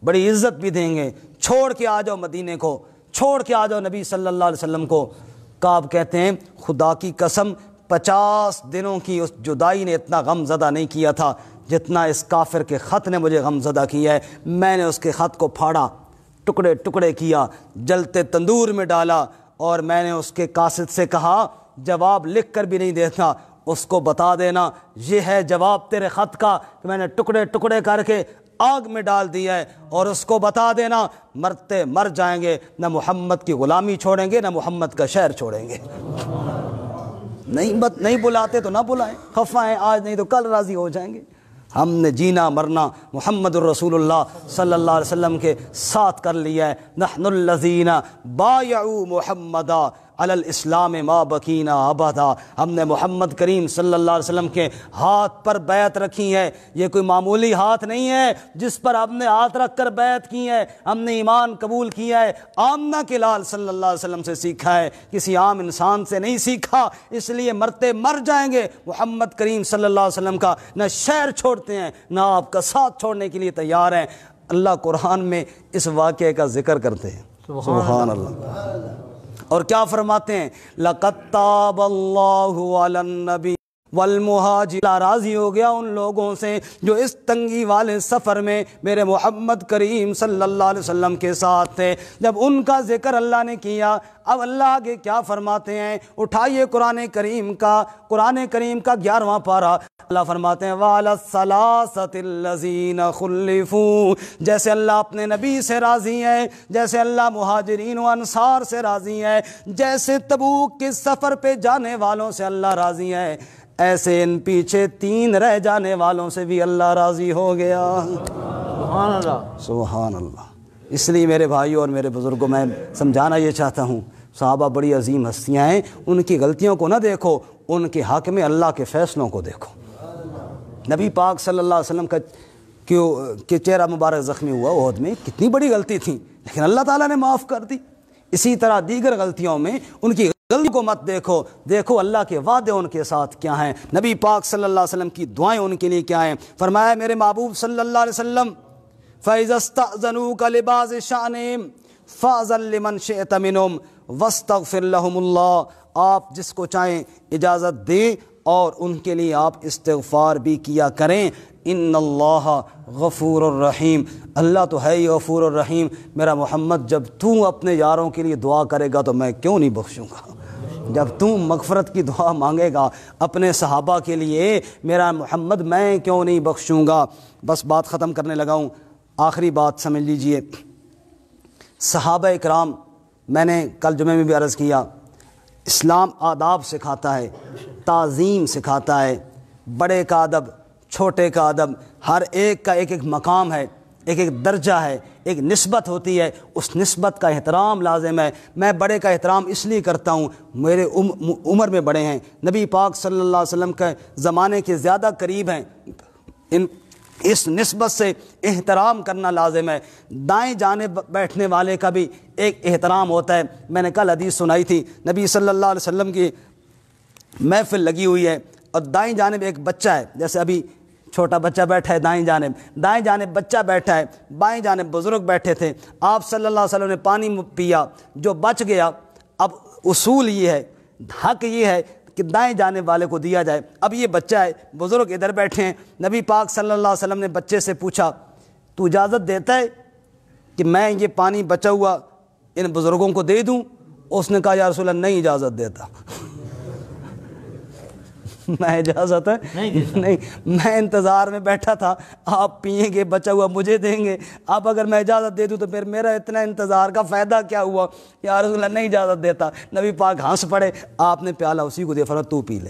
بڑی عزت بھی دیں گے، چھوڑ کے آ جاؤ مدینے کو، چھوڑ کے آ جاؤ نبی صلی اللہ علیہ وسلم کو۔ کعب کہتے ہیں خدا کی قسم 50 دنوں کی اس جدائی نے اتنا غم زدہ نہیں کیا تھا جتنا اس کافر کے خط نے مجھے غم زدہ کیا ہے۔ میں نے اس کے خط کو پھاڑا، ٹکڑے ٹکڑے کیا، جلتے تندور میں ڈالا، اور میں نے اس کے قاصد سے کہا جواب لکھ کر بھی نہیں دیتا، اس کو بتا دینا یہ ہے جواب تیرے خط کا کہ میں نے ٹکڑے ٹکڑے کر کے آگ میں ڈال دیا ہے، اور اس کو بتا دینا مرتے مر جائیں گے، نہ محمد کی غلامی چھوڑیں گے نہ محمد کا شہر چھوڑیں گے۔ نہیں بلاتے تو نہ بلائیں، خفا ہیں آج نہیں تو کل راضی ہو جائیں گے۔ ہم نے جینا مرنا محمد الرسول اللہ صلی اللہ علیہ وسلم کے ساتھ کر لیا ہے۔ نحن الذین بایعوا محمدا علی الاسلام ما بقینا ابدا، ہم نے محمد کریم صلی اللہ علیہ وسلم کے ہاتھ پر بیعت رکھی ہے۔ یہ کوئی معمولی ہاتھ نہیں ہے جس پر ہم نے ہاتھ رکھ کر بیعت کی ہے، ہم نے ایمان قبول کیا ہے، آمنہ کے لال صلی اللہ علیہ وسلم سے سیکھا ہے، کسی عام انسان سے نہیں سیکھا، اس لیے مرتے مر جائیں گے محمد کریم صلی اللہ علیہ وسلم کا نہ شہر چھوڑتے ہیں نہ آپ کا ساتھ چھوڑنے کے لیے تیار ہیں۔ اللہ قرآن میں اس واقعے کا ذکر کرتے ہیں، سبحان اللہ، اور کیا فرماتے ہیں؟ لَقَدْ تَابَ اللَّهُ عَلَى النَّبِيِّ والمہاجرین، راضی ہو گیا ان لوگوں سے جو اس تنگی والے سفر میں میرے محمد کریم صلی اللہ علیہ وسلم کے ساتھ تھے۔ جب ان کا ذکر اللہ نے کیا، اب اللہ آگے کیا فرماتے ہیں؟ اٹھائیے قرآن کریم کا 11واں پارہ، اللہ فرماتے ہیں وَعَلَى الثَّلَاثَةِ الَّذِينَ خُلِّفُوا، جیسے اللہ اپنے نبی سے راضی ہے، جیسے اللہ مہاجرین و انصار سے راضی ہے، جیسے تبوک کے سفر پہ جانے والوں سے اللہ راضی ہے، ایسے ان پیچھے 3 رہ جانے والوں سے بھی اللہ راضی ہو گیا۔ سبحان اللہ، سبحان اللہ۔ اس لیے میرے بھائیوں اور میرے بزرگوں، میں سمجھانا یہ چاہتا ہوں، صحابہ بڑی عظیم ہستیاں ہیں، ان کی غلطیوں کو نہ دیکھو، ان کے حق میں اللہ کے فیصلوں کو دیکھو۔ نبی پاک صلی اللہ علیہ وسلم کا چہرہ مبارک زخمی ہوا احد میں، کتنی بڑی غلطی تھی، لیکن اللہ تعالیٰ نے معاف کر دی۔ اسی طرح دیگر غلطیوں میں ان کی غلطی کو مت دیکھو، دیکھو اللہ کے وعدے ان کے ساتھ کیا ہیں، نبی پاک صلی اللہ علیہ وسلم کی دعائیں ان کے لیے کیا ہیں۔ فرمایا میرے محبوب صلی اللہ علیہ وسلم فَإِذَا اسْتَأْذَنُوكَ لِبَعْضِ شَأْنِهِمْ فَأْذَن لِمَنْ شِئْتَ مِنْهُمْ وَاسْتَغْفِرْ لَهُمُ اللَّهُ، آپ جس کو چاہیں اجازت دیں اور ان کے لیے آپ استغفار بھی کیا کریں۔ ان اللہ غفور الرحیم، اللہ تو ہے ہی غفور الرحیم۔ میرا محمد جب تو اپنے یاروں کے لیے دعا کرے گا تو میں کیوں نہیں بخشوں گا، جب تو مغفرت کی دعا مانگے گا اپنے صحابہ کے لیے میرا محمد میں کیوں نہیں بخشوں گا۔ بس بات ختم کرنے لگا ہوں، آخری بات سمجھ لیجئے، صحابہ اکرام، میں نے کل جمعے میں بھی عرض کیا، اسلام آداب سکھاتا ہے، تعظیم سکھاتا ہے، بڑے کا ادب، چھوٹے کا ادب، ہر ایک کا ایک مقام ہے، ایک درجہ ہے، ایک نسبت ہوتی ہے، اس نسبت کا احترام لازم ہے۔ میں بڑے کا احترام اس لیے کرتا ہوں، میرے عمر میں بڑے ہیں، نبی پاک صلی اللہ علیہ وسلم کے زمانے کے زیادہ قریب ہیں، اس نسبت سے احترام کرنا لازم ہے۔ دائیں جانب بیٹھنے والے کا بھی ایک احترام ہوتا ہے۔ میں نے کل حدیث سنائی تھی، نبی صلی اللہ علیہ وسلم کی محفل لگی ہوئی ہے اور دائیں جانب ایک بچہ ہے، جیسے ابھی چھوٹا بچہ بیٹھا ہے دائیں جانب بچہ بیٹھا ہے، بائیں جانب بزرگ بیٹھے تھے، آپ صلی اللہ علیہ وسلم نے پانی پیا، جو بچ گیا، اب اصول یہ ہے، حق یہ ہے کہ دائیں جانب والے کو دیا جائے۔ اب یہ بچہ ہے، بزرگ ادھر بیٹھے ہیں، نبی پاک صلی اللہ علیہ وسلم نے بچے سے پوچھا تو اجازت دیتا ہے کہ میں یہ پانی بچا ہوا ان بزرگوں کو دے دوں؟ اس نے کہا یا رسول اللہ نہیں اجازت دیتا، میں اجازت ہے نہیں، میں انتظار میں بیٹھا تھا، آپ پئیں گے بچا ہوا مجھے دیں گے، اب اگر میں اجازت دے دوں تو پھر میرا اتنا انتظار کا فائدہ کیا ہوا؟ یا رسول اللہ نہیں اجازت دیتا۔ نبی پاک ہنس پڑے، آپ نے پیالہ اسی کو دیا، فرمایا تو پی لے۔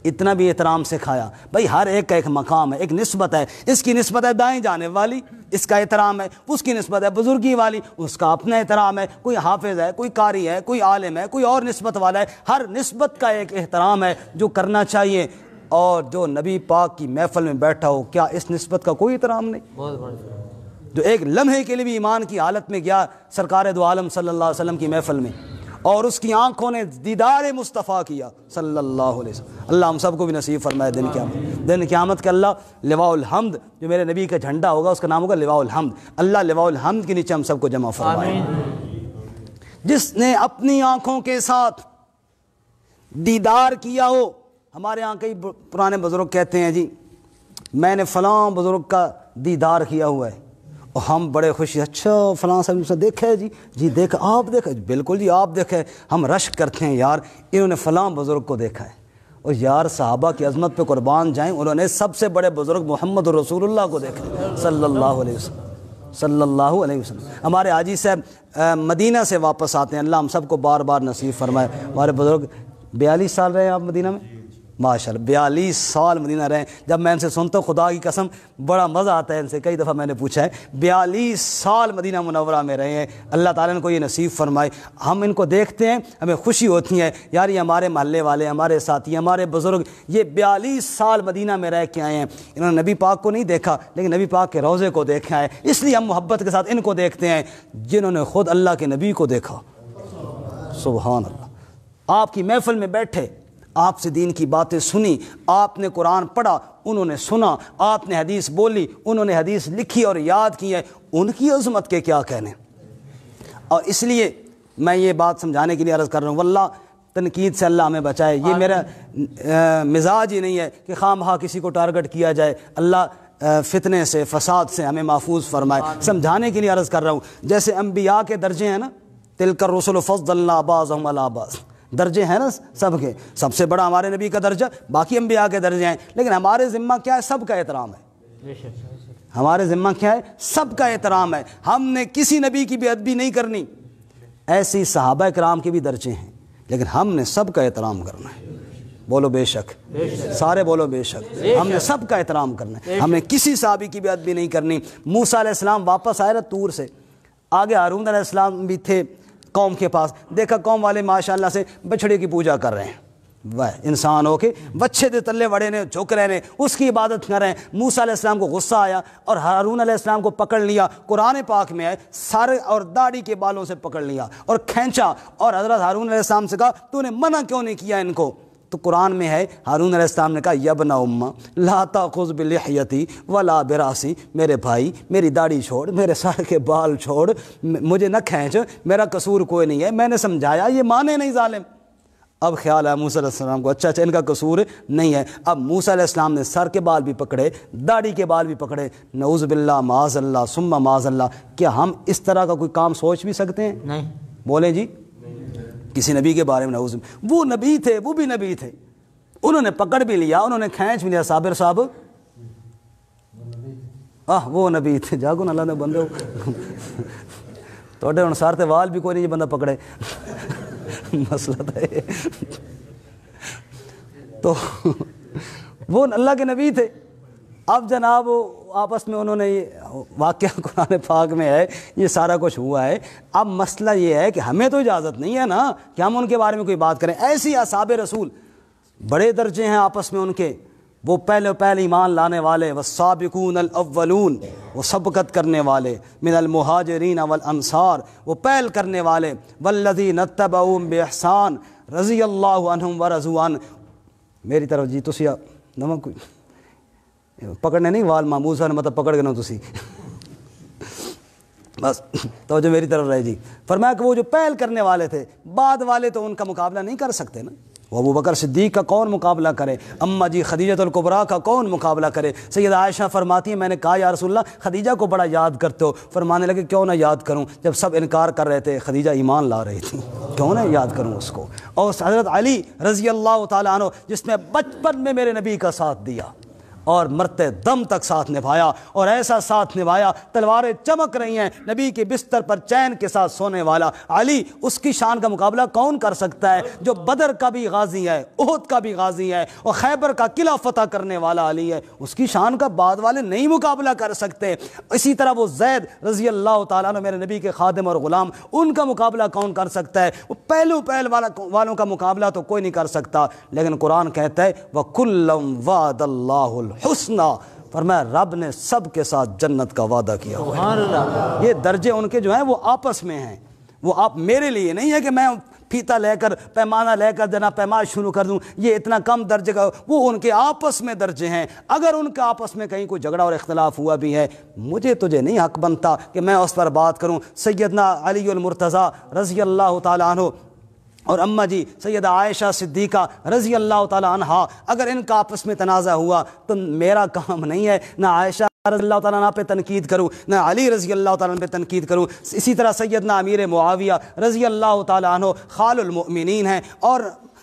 اتنا بھی احترام سکھایا۔ بھائی ہر ایک کا ایک مقام ہے، ایک نسبت ہے، اس کی نسبت ہے دائیں جانب والی، اس کا احترام ہے، اس کی نسبت ہے بزرگی والی، اس کا اپنا احترام ہے، کوئی حافظ ہے، کوئی قاری ہے، کوئی عالم ہے، کوئی اور نسبت والا ہے، ہر نسبت کا ایک احترام ہے جو کرنا چاہیے۔ اور جو نبی پاک کی محفل میں بیٹھا ہو، کیا اس نسبت کا کوئی احترام نہیں؟ جو ایک لمحے کے لیے بھی ایمان کی حالت میں گیا سرکار دو عالم صلی اللہ علیہ وسلم کی محفل میں، اور اس کی آنکھوں نے دیدار مصطفیٰ کیا صلی اللہ علیہ وسلم۔ اللہ ہم سب کو بھی نصیب فرمائے دن قیامت کے اللہ لواء الحمد، جو میرے نبی کا جھنڈا ہوگا اس کا نام ہوگا لواء الحمد، اللہ لواء الحمد کے نیچے ہم سب کو جمع فرمائے۔ جس نے اپنی آنکھوں کے ساتھ دیدار کیا ہو، ہمارے یہاں کئی پرانے بزرگ کہتے ہیں جی میں نے فلاں بزرگ کا دیدار کیا ہوا ہے، اور ہم بڑے خوشی، اچھا فلاں صاحب سے دیکھا ہے جی دیکھا، آپ دیکھا؟ بالکل جی آپ دیکھا ہے۔ ہم رشک کرتے ہیں یار انہوں نے فلاں بزرگ کو دیکھا ہے، اور یار صحابہ کی عظمت پہ قربان جائیں، انہوں نے سب سے بڑے بزرگ محمد رسول اللہ کو دیکھا ہے صلی اللہ علیہ وسلم، صلی اللہ علیہ وسلم۔ ہمارے حاجی صاحب مدینہ سے واپس آتے ہیں، اللہ ہم سب کو بار بار نصیب فرمائے۔ ہمارے بزرگ 42 سال رہے ہیں آپ مدینہ میں؟ ماشاءاللہ 42 سال مدینہ رہے ہیں۔ جب میں ان سے سنتا ہوں خدا کی قسم بڑا مزہ آتا ہے ان سے، کئی دفعہ میں نے پوچھا ہے 42 سال مدینہ منورہ میں رہے ہیں، اللہ تعالیٰ نے کو یہ نصیب فرمائے۔ ہم ان کو دیکھتے ہیں ہمیں خوشی ہوتی ہے، یار یہ ہمارے محلے والے، ہمارے ساتھی، ہمارے بزرگ یہ 42 سال مدینہ میں رہ کے آئے ہیں، انہوں نے نبی پاک کو نہیں دیکھا لیکن نبی پاک کے روضے کو دیکھا ہے، اس لیے ہم محبت کے ساتھ ان کو دیکھتے ہیں جنہوں نے خود اللہ کے نبی کو دیکھا۔ سبحان اللہ۔ آپ کی محفل میں بیٹھے، آپ سے دین کی باتیں سنی، آپ نے قرآن پڑھا، انہوں نے سنا، آپ نے حدیث بولی، انہوں نے حدیث لکھی اور یاد کی ہے، ان کی عظمت کے کیا کہنے۔ اور اس لیے میں یہ بات سمجھانے کے لیے عرض کر رہا ہوں، واللہ تنقید سے اللہ ہمیں بچائے، یہ میرا مزاج ہی نہیں ہے کہ خواہ مخواہ کسی کو ٹارگٹ کیا جائے، اللہ فتنے سے فساد سے ہمیں محفوظ فرمائے۔ سمجھانے کے لیے عرض کر رہا ہوں، جیسے انبیاء کے درجے ہیں نا، تلک الرسل فضلنا بعضهم علی بعض، درجے ہیں نا سب کے، سب سے بڑا ہمارے نبی کا درجہ، باقی انبیاء کے درجے ہیں، لیکن ہمارے ذمہ کیا ہے؟ سب کا احترام ہے۔ ہمارے ذمہ کیا ہے؟ سب کا احترام ہے، ہم نے کسی نبی کی بے ادبی نہیں کرنی، ایسی صحابہ کرام کے بھی درجے ہیں لیکن ہم نے سب کا احترام کرنا ہے۔ بولو بے شک، سارے بولو بے شک، ہم نے سب کا احترام کرنا ہے، ہم نے کسی صحابی کی بے ادبی نہیں کرنی۔ موسیٰ علیہ السلام واپس آئے نا طور سے، آگے ہارون علیہ السلام بھی تھے قوم کے پاس، دیکھا قوم والے ماشاءاللہ سے بچھڑے کی پوجا کر رہے ہیں، وہ انسان ہو کے بچے دے تلے وڑے نے جھک رہے ہیں، اس کی عبادت کر رہے ہیں۔ موسیٰ علیہ السلام کو غصہ آیا اور ہارون علیہ السلام کو پکڑ لیا، قرآن پاک میں ہے سارے اور داڑھی کے بالوں سے پکڑ لیا اور کھینچا، اور حضرت ہارون علیہ السلام سے کہا تو نے منع کیوں نہیں کیا ان کو؟ تو قرآن میں ہے ہارون علیہ السلام نے کہا یبن امّہ لا تأخذ بلحیتی ولا براسی، میرے بھائی میری داڑھی چھوڑ، میرے سر کے بال چھوڑ، مجھے نہ کھینچ، میرا قصور کوئی نہیں ہے، میں نے سمجھایا، یہ مانے نہیں ظالم۔ اب خیال آیا موسیٰ علیہ السلام کو، اچھا ان کا قصور نہیں ہے۔ اب موسیٰ علیہ السلام نے سر کے بال بھی پکڑے، داڑھی کے بال بھی پکڑے، نعوذ باللہ معاذ اللہ ثم معاذ اللہ۔ کیا ہم اس طرح کا کوئی کام سوچ بھی سکتے ہیں؟ نہیں۔ بولیں جی، کسی نبی کے بارے میں نعوذ، وہ نبی تھے، وہ بھی نبی تھے، انہوں نے پکڑ بھی لیا، انہوں نے کھینچ بھی لیا۔ صابر صاحب وہ نبی تھے، جاگو نا اللہ نے بندے توڑے انسار تے وال بھی کوئی نہیں بندہ پکڑے مسئلہ تھا یہ۔ تو وہ اللہ کے نبی تھے۔ اب جناب آپس میں انہوں نے یہ واقعہ قرآن پاک میں ہے، یہ سارا کچھ ہوا ہے۔ اب مسئلہ یہ ہے کہ ہمیں تو اجازت نہیں ہے نا کہ ہم ان کے بارے میں کوئی بات کریں۔ ایسی اصحاب رسول بڑے درجے ہیں آپس میں ان کے، وہ پہلے ایمان لانے والے، والسابقون الاولون، وہ سبقت کرنے والے، من المہاجرین والانصار، وہ پہل کرنے والے، والذین اتبعوہم باحسان رضی اللہ عنہم ورضوا عنہ۔ میری طرف جی تسی نمک کوئی پکڑنے نہیں، وال موسیٰ نے مطلب پکڑ گئے نا تسی بس توجہ میری طرف رہے جی۔ فرمایا کہ وہ جو پہل کرنے والے تھے، بعد والے تو ان کا مقابلہ نہیں کر سکتے نا۔ وہ ابو بکر صدیق کا کون مقابلہ کرے، اماں جی خدیجہ الکبریٰ کا کون مقابلہ کرے۔ سیدہ عائشہ فرماتی ہیں میں نے کہا یا رسول اللہ خدیجہ کو بڑا یاد کرتے ہو، فرمانے لگے کیوں نہ یاد کروں، جب سب انکار کر رہے تھے خدیجہ ایمان لا رہی تھی، کیوں نہ یاد کروں اس کو۔ اور حضرت علی رضی اللہ تعالیٰ عنہ جس نے بچپن میں میرے نبی کا ساتھ دیا اور مرتے دم تک ساتھ نبھایا، اور ایسا ساتھ نبھایا تلواریں چمک رہی ہیں، نبی کے بستر پر چین کے ساتھ سونے والا علی، اس کی شان کا مقابلہ کون کر سکتا ہے جو بدر کا بھی غازی ہے، احد کا بھی غازی ہے، اور خیبر کا قلعہ فتح کرنے والا علی ہے، اس کی شان کا بعد والے نہیں مقابلہ کر سکتے۔ اسی طرح وہ زید رضی اللہ تعالیٰ عنہ میرے نبی کے خادم اور غلام، ان کا مقابلہ کون کر سکتا ہے؟ وہ پہلو پہل والوں کا مقابلہ تو کوئی نہیں کر سکتا، لیکن قرآن کہتا ہے وَكُلًّا وَعَدَ اللَّهُ الْحُسْنَى، فرمایا رب نے سب کے ساتھ جنت کا وعدہ کیا ہوا۔ یہ درجے ان کے جو ہیں وہ آپس میں ہیں، وہ آپ میرے لیے نہیں ہے کہ میں پھیتا لے کر پیمانہ لے کر جناب پیمائش شروع کر دوں، یہ اتنا کم درجے کا، وہ ان کے آپس میں درجے ہیں۔ اگر ان کے آپس میں کہیں کوئی جھگڑا اور اختلاف ہوا بھی ہے، مجھے تجھے نہیں حق بنتا کہ میں اس پر بات کروں۔ سیدنا علی المرتضیٰ رضی اللہ تعالیٰ عنہ اور اماں جی سیدہ عائشہ صدیقہ رضی اللہ تعالیٰ عنہا، اگر ان کا آپس میں تنازع ہوا تو میرا کام نہیں ہے نہ عائشہ رضی اللہ تعالیٰ عنہ پہ تنقید کروں، نہ علی رضی اللہ تعالیٰ عنہ پہ تنقید کروں۔ اسی طرح سیدنا امیر معاویہ رضی اللہ تعالیٰ عنہ خال المؤمنین ہیں، اور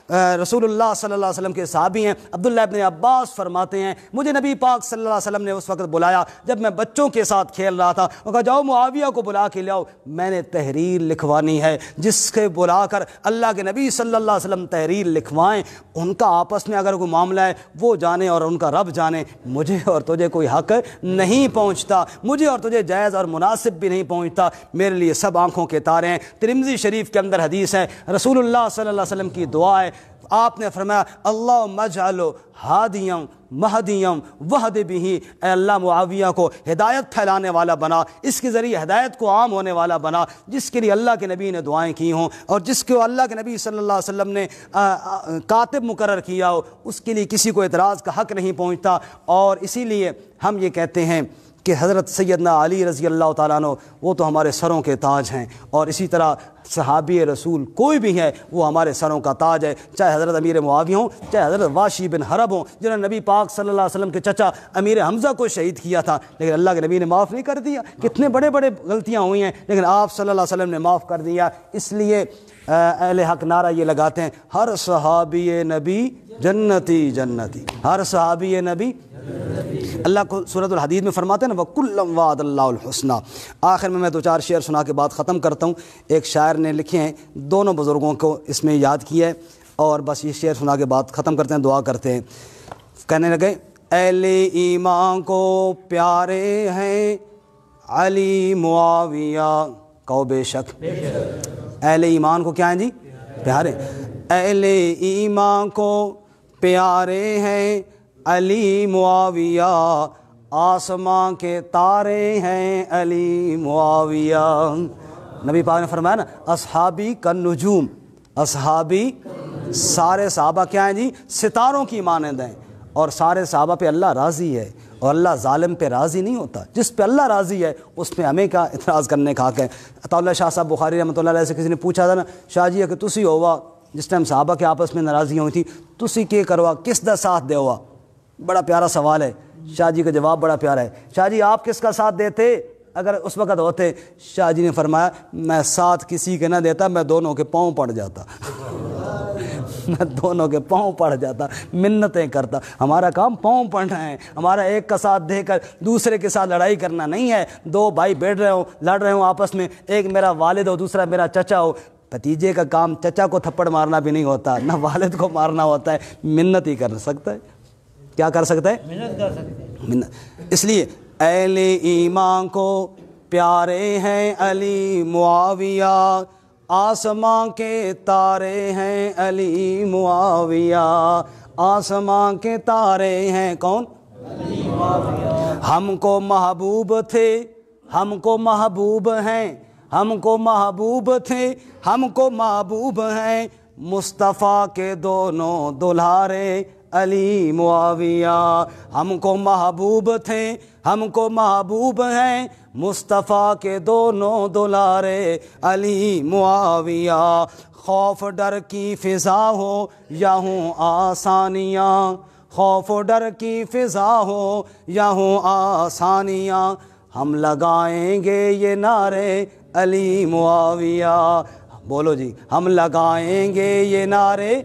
رسول اللہ صلی اللہ علیہ وسلم کے صحابی ہیں، عبداللہ ابن عباس فرماتے ہیں مجھے نبی پاک صلی اللہ علیہ وسلم نے اس وقت بلایا جب میں بچوں کے ساتھ کھیل رہا تھا، وہ کہا جاؤ معاویہ کو بلا کے لاؤ، میں نے تحریر لکھوانی ہے، جس کے بلا کر اللہ کے نبی صلی اللہ علیہ وسلم تحریر لکھوائیں، ان کا آپس میں اگر کوئی معاملہ ہے وہ جانے اور ان کا رب جانے، مجھے اور تجھے کوئی حق نہیں پہنچتا، مجھے اور تجھے جائز اور مناسب بھی نہیں پہنچتا، میرے لیے سب آنکھوں کے تارے ہیں۔ ترمذی شریف کے اندر حدیث ہے، رسول اللہ صلی اللہ علیہ وسلم کی دعا ہے، آپ نے فرمایا اللہم اجعلو ہادیم مہدیم وہد بھی، اے اللہ معاویہ کو ہدایت پھیلانے والا بنا، اس کے ذریعے ہدایت کو عام ہونے والا بنا، جس کے لیے اللہ کے نبی نے دعائیں کی ہوں اور جس کو اللہ کے نبی صلی اللہ علیہ وسلم نے کاتب مقرر کیا ہو، اس کے لیے کسی کو اعتراض کا حق نہیں پہنچتا۔ اور اسی لیے ہم یہ کہتے ہیں کہ حضرت سیدنا علی رضی اللہ تعالیٰ عنہ وہ تو ہمارے سروں کے تاج ہیں، اور اسی طرح صحابی رسول کوئی بھی ہے وہ ہمارے سروں کا تاج ہے، چاہے حضرت امیر معاویہ ہوں، چاہے حضرت واشی بن حرب ہوں، جنہوں نے نبی پاک صلی اللہ علیہ وسلم کے چچا امیر حمزہ کو شہید کیا تھا، لیکن اللہ کے نبی نے معاف نہیں کر دیا۔ کتنے بڑے بڑے غلطیاں ہوئی ہیں لیکن آپ صلی اللہ علیہ وسلم نے معاف کر دیا۔ اس لیے اہل حق نعرہ یہ لگاتے ہیں ہر صحابی نبی جنتی جنتی، ہر صحابی نبی۔ اللہ کو سورۃ الحدید میں فرماتے ہیں نا وَكُلًّا وَعَدَ اللَّهُ الْحُسْنَى۔ آخر میں دو چار شعر سنا کے بعد ختم کرتا ہوں۔ ایک شاعر نے لکھے ہیں، دونوں بزرگوں کو اس میں یاد کیا ہے، اور بس یہ شعر سنا کے بعد ختم کرتے ہیں، دعا کرتے ہیں۔ کہنے لگے اہل ایمان کو پیارے ہیں علی معاویہ، کہو بے شک، اہل ایمان کو کیا ہیں جی؟ پیارے۔ اہل ایمان کو پیارے ہیں علی معاویہ، آسمان کے تارے ہیں علی معاویہ۔ نبی پاک نے فرمایا نا اصحابی کا نجوم، اصحابی سارے صحابہ کیا ہیں جی؟ ستاروں کی مانند ہیں، اور سارے صحابہ پہ اللہ راضی ہے، اور اللہ ظالم پہ راضی نہیں ہوتا، جس پہ اللہ راضی ہے اس پہ ہمیں کا اعتراض کرنے کا حق ہے۔ عطا اللہ شاہ صاحب بخاری رحمۃ اللہ علیہ سے کسی نے پوچھا تھا نا شاہ جی کہ تسی ہوا جس ٹائم صحابہ کے آپس میں ناراضیاں ہوئی تھی، تسی کے کروا کس دا ساتھ دے ہوا؟ بڑا پیارا سوال ہے، شاہ جی کا جواب بڑا پیارا ہے۔ شاہ جی آپ کس کا ساتھ دیتے اگر اس وقت ہوتے؟ شاہ جی نے فرمایا میں ساتھ کسی کے نہ دیتا، میں دونوں کے پاؤں پڑ جاتا میں دونوں کے پاؤں پڑ جاتا، منتیں کرتا۔ ہمارا کام پاؤں پڑنا ہے، ہمارا ایک کا ساتھ دے کر دوسرے کے ساتھ لڑائی کرنا نہیں ہے۔ دو بھائی بیٹھ رہے ہوں، لڑ رہے ہوں آپس میں، ایک میرا والد ہو دوسرا میرا چچا ہو، بھتیجے کا کام چچا کو تھپڑ مارنا بھی نہیں ہوتا، نہ والد کو مارنا ہوتا ہے، منت ہی کر سکتا ہے۔ کیا کر سکتا ہے؟ منت کر سکتے ہیں۔ اس لیے اہل ایمان کو پیارے ہیں علی معاویہ، آسمان کے تارے ہیں علی معاویہ، آسمان کے تارے ہیں کون؟ علی معاویہ۔ ہم کو محبوب تھے، ہم کو محبوب ہیں، ہم کو محبوب تھے، ہم کو محبوب ہیں، مصطفیٰ کے دونوں دلہارے علی معاویہ۔ ہم کو محبوب تھے، ہم کو محبوب ہیں، مصطفیٰ کے دونوں دلارے علی معاویہ۔ خوف ڈر کی فضا ہو یا ہوں آسانیاں، خوف ڈر کی فضا ہو یا ہوں آسانیاں، ہم لگائیں گے یہ نعرے علی معاویہ۔ بولو جی، ہم لگائیں گے یہ نعرے،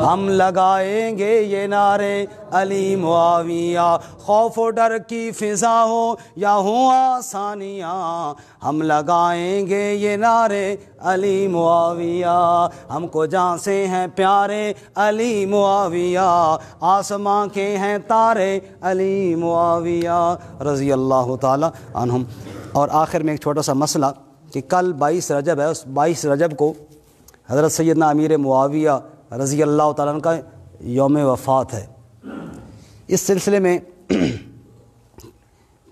ہم لگائیں گے یہ نعرے علی معاویہ۔ خوف و ڈر کی فضا ہو یا ہوں آسانیاں، ہم لگائیں گے یہ نعرے علی معاویہ۔ ہم کو جہاں سے ہیں پیارے علی معاویہ، آسمان کے ہیں تارے علی معاویہ رضی اللہ تعالی عنہم۔ اور آخر میں ایک چھوٹا سا مسئلہ کہ کل 22 رجب ہے، اس 22 رجب کو حضرت سیدنا امیر معاویہ رضی اللہ تعالیٰ عنہ کا یوم وفات ہے۔ اس سلسلے میں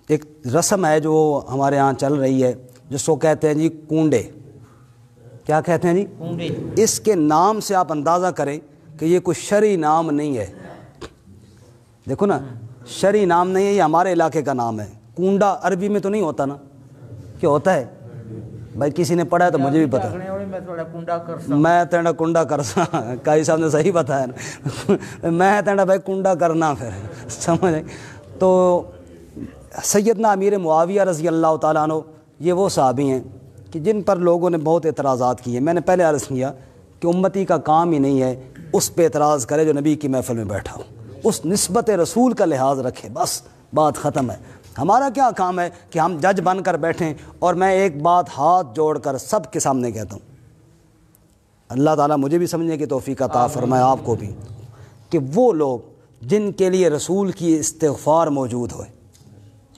ایک رسم ہے جو ہمارے ہاں چل رہی ہے، جس کو کہتے ہیں جی کنڈے۔ کیا کہتے ہیں جی؟ کنڈے۔ اس کے نام سے آپ اندازہ کریں کہ یہ کوئی شرعی نام نہیں ہے۔ دیکھو نا، شرعی نام نہیں ہے، یہ ہمارے علاقے کا نام ہے۔ کنڈا عربی میں تو نہیں ہوتا نا؟ کیا ہوتا ہے بھائی؟ کسی نے پڑھا ہے تو مجھے بھی پتا، میں تینا کنڈا کرسا، قاضی صاحب نے صحیح بتایا نا، میں تینا بھائی کنڈا کرنا پھر سمجھ۔ تو سیدنا امیر معاویہ رضی اللہ تعالیٰ عنہ یہ وہ صحابی ہیں کہ جن پر لوگوں نے بہت اعتراضات کیے۔ میں نے پہلے عرض کیا کہ امتی کا کام ہی نہیں ہے اس پہ اعتراض کرے جو نبی کی محفل میں بیٹھا ہو، اس نسبت رسول کا لحاظ رکھے، بس بات ختم ہے۔ ہمارا کیا کام ہے کہ ہم جج بن کر بیٹھیں؟ اور میں ایک بات ہاتھ جوڑ کر سب کے سامنے کہتا ہوں، اللہ تعالیٰ مجھے بھی سمجھنے کی توفیق عطا فرمائے، آپ کو بھی، کہ وہ لوگ جن کے لیے رسول کی استغفار موجود ہوئے،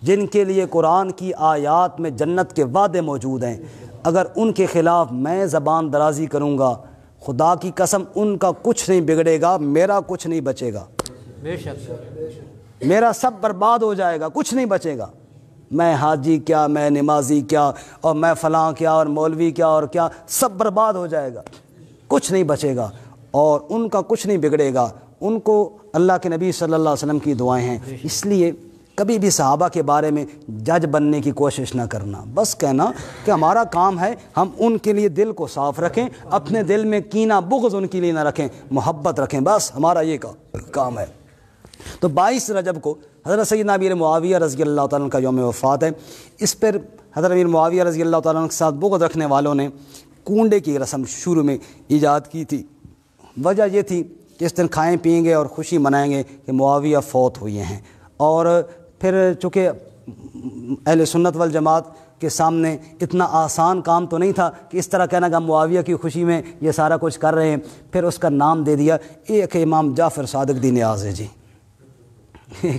جن کے لیے قرآن کی آیات میں جنت کے وعدے موجود ہیں، اگر ان کے خلاف میں زبان درازی کروں گا، خدا کی قسم ان کا کچھ نہیں بگڑے گا، میرا کچھ نہیں بچے گا، بے شک میرا سب برباد ہو جائے گا، کچھ نہیں بچے گا۔ میں حاجی کیا، میں نمازی کیا، اور میں فلاں کیا، اور مولوی کیا، اور کیا، سب برباد ہو جائے گا، کچھ نہیں بچے گا، اور ان کا کچھ نہیں بگڑے گا۔ ان کو اللہ کے نبی صلی اللہ علیہ وسلم کی دعائیں ہیں، اس لیے کبھی بھی صحابہ کے بارے میں جج بننے کی کوشش نہ کرنا، بس کہنا کہ ہمارا کام ہے ہم ان کے لیے دل کو صاف رکھیں، اپنے دل میں کینہ بغض ان کے لیے نہ رکھیں، محبت رکھیں، بس ہمارا یہ کام ہے۔ تو 22 رجب کو حضرت سیدنا امیر معاویہ رضی اللہ تعالیٰ عنہ کا یوم وفات ہے۔ اس پر حضرت امیر معاویہ رضی اللہ تعالیٰ عنہ کے ساتھ بغض رکھنے والوں نے کنڈے کی رسم شروع میں ایجاد کی تھی۔ وجہ یہ تھی کہ اس دن کھائیں پئیں گے اور خوشی منائیں گے کہ معاویہ فوت ہوئے ہیں، اور پھر چونکہ اہل سنت والجماعت کے سامنے اتنا آسان کام تو نہیں تھا کہ اس طرح کہنا کہ ہم معاویہ کی خوشی میں یہ سارا کچھ کر رہے ہیں، پھر اس کا نام دے دیا ایک امام جعفر صادق دی نیاز ہے جی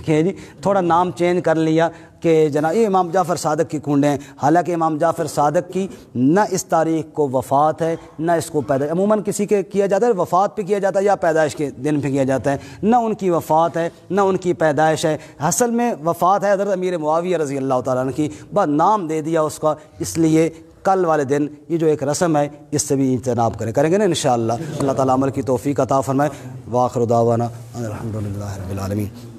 کہ جی تھوڑا نام چینج کر لیا کہ جناب یہ امام جعفر صادق کی کنڈیں ہیں، حالانکہ امام جعفر صادق کی نہ اس تاریخ کو وفات ہے نہ اس کو پیدائش، عموماً کسی کے کیا جاتا ہے وفات پہ کیا جاتا ہے یا پیدائش کے دن پہ کیا جاتا ہے، نہ ان کی وفات ہے نہ ان کی پیدائش ہے، اصل میں وفات ہے حضرت امیر معاویہ رضی اللہ تعالیٰ عنہ کی، بس نام دے دیا اس کا، اس لیے کل والے دن یہ جو ایک رسم ہے اس سے بھی اجتناب کریں گے نا انشاءاللہ۔ اللہ تعالیٰ عمل کی توفیق عطا فرمائے۔ وآخر دعوانا الحمدللہ رب العالمین۔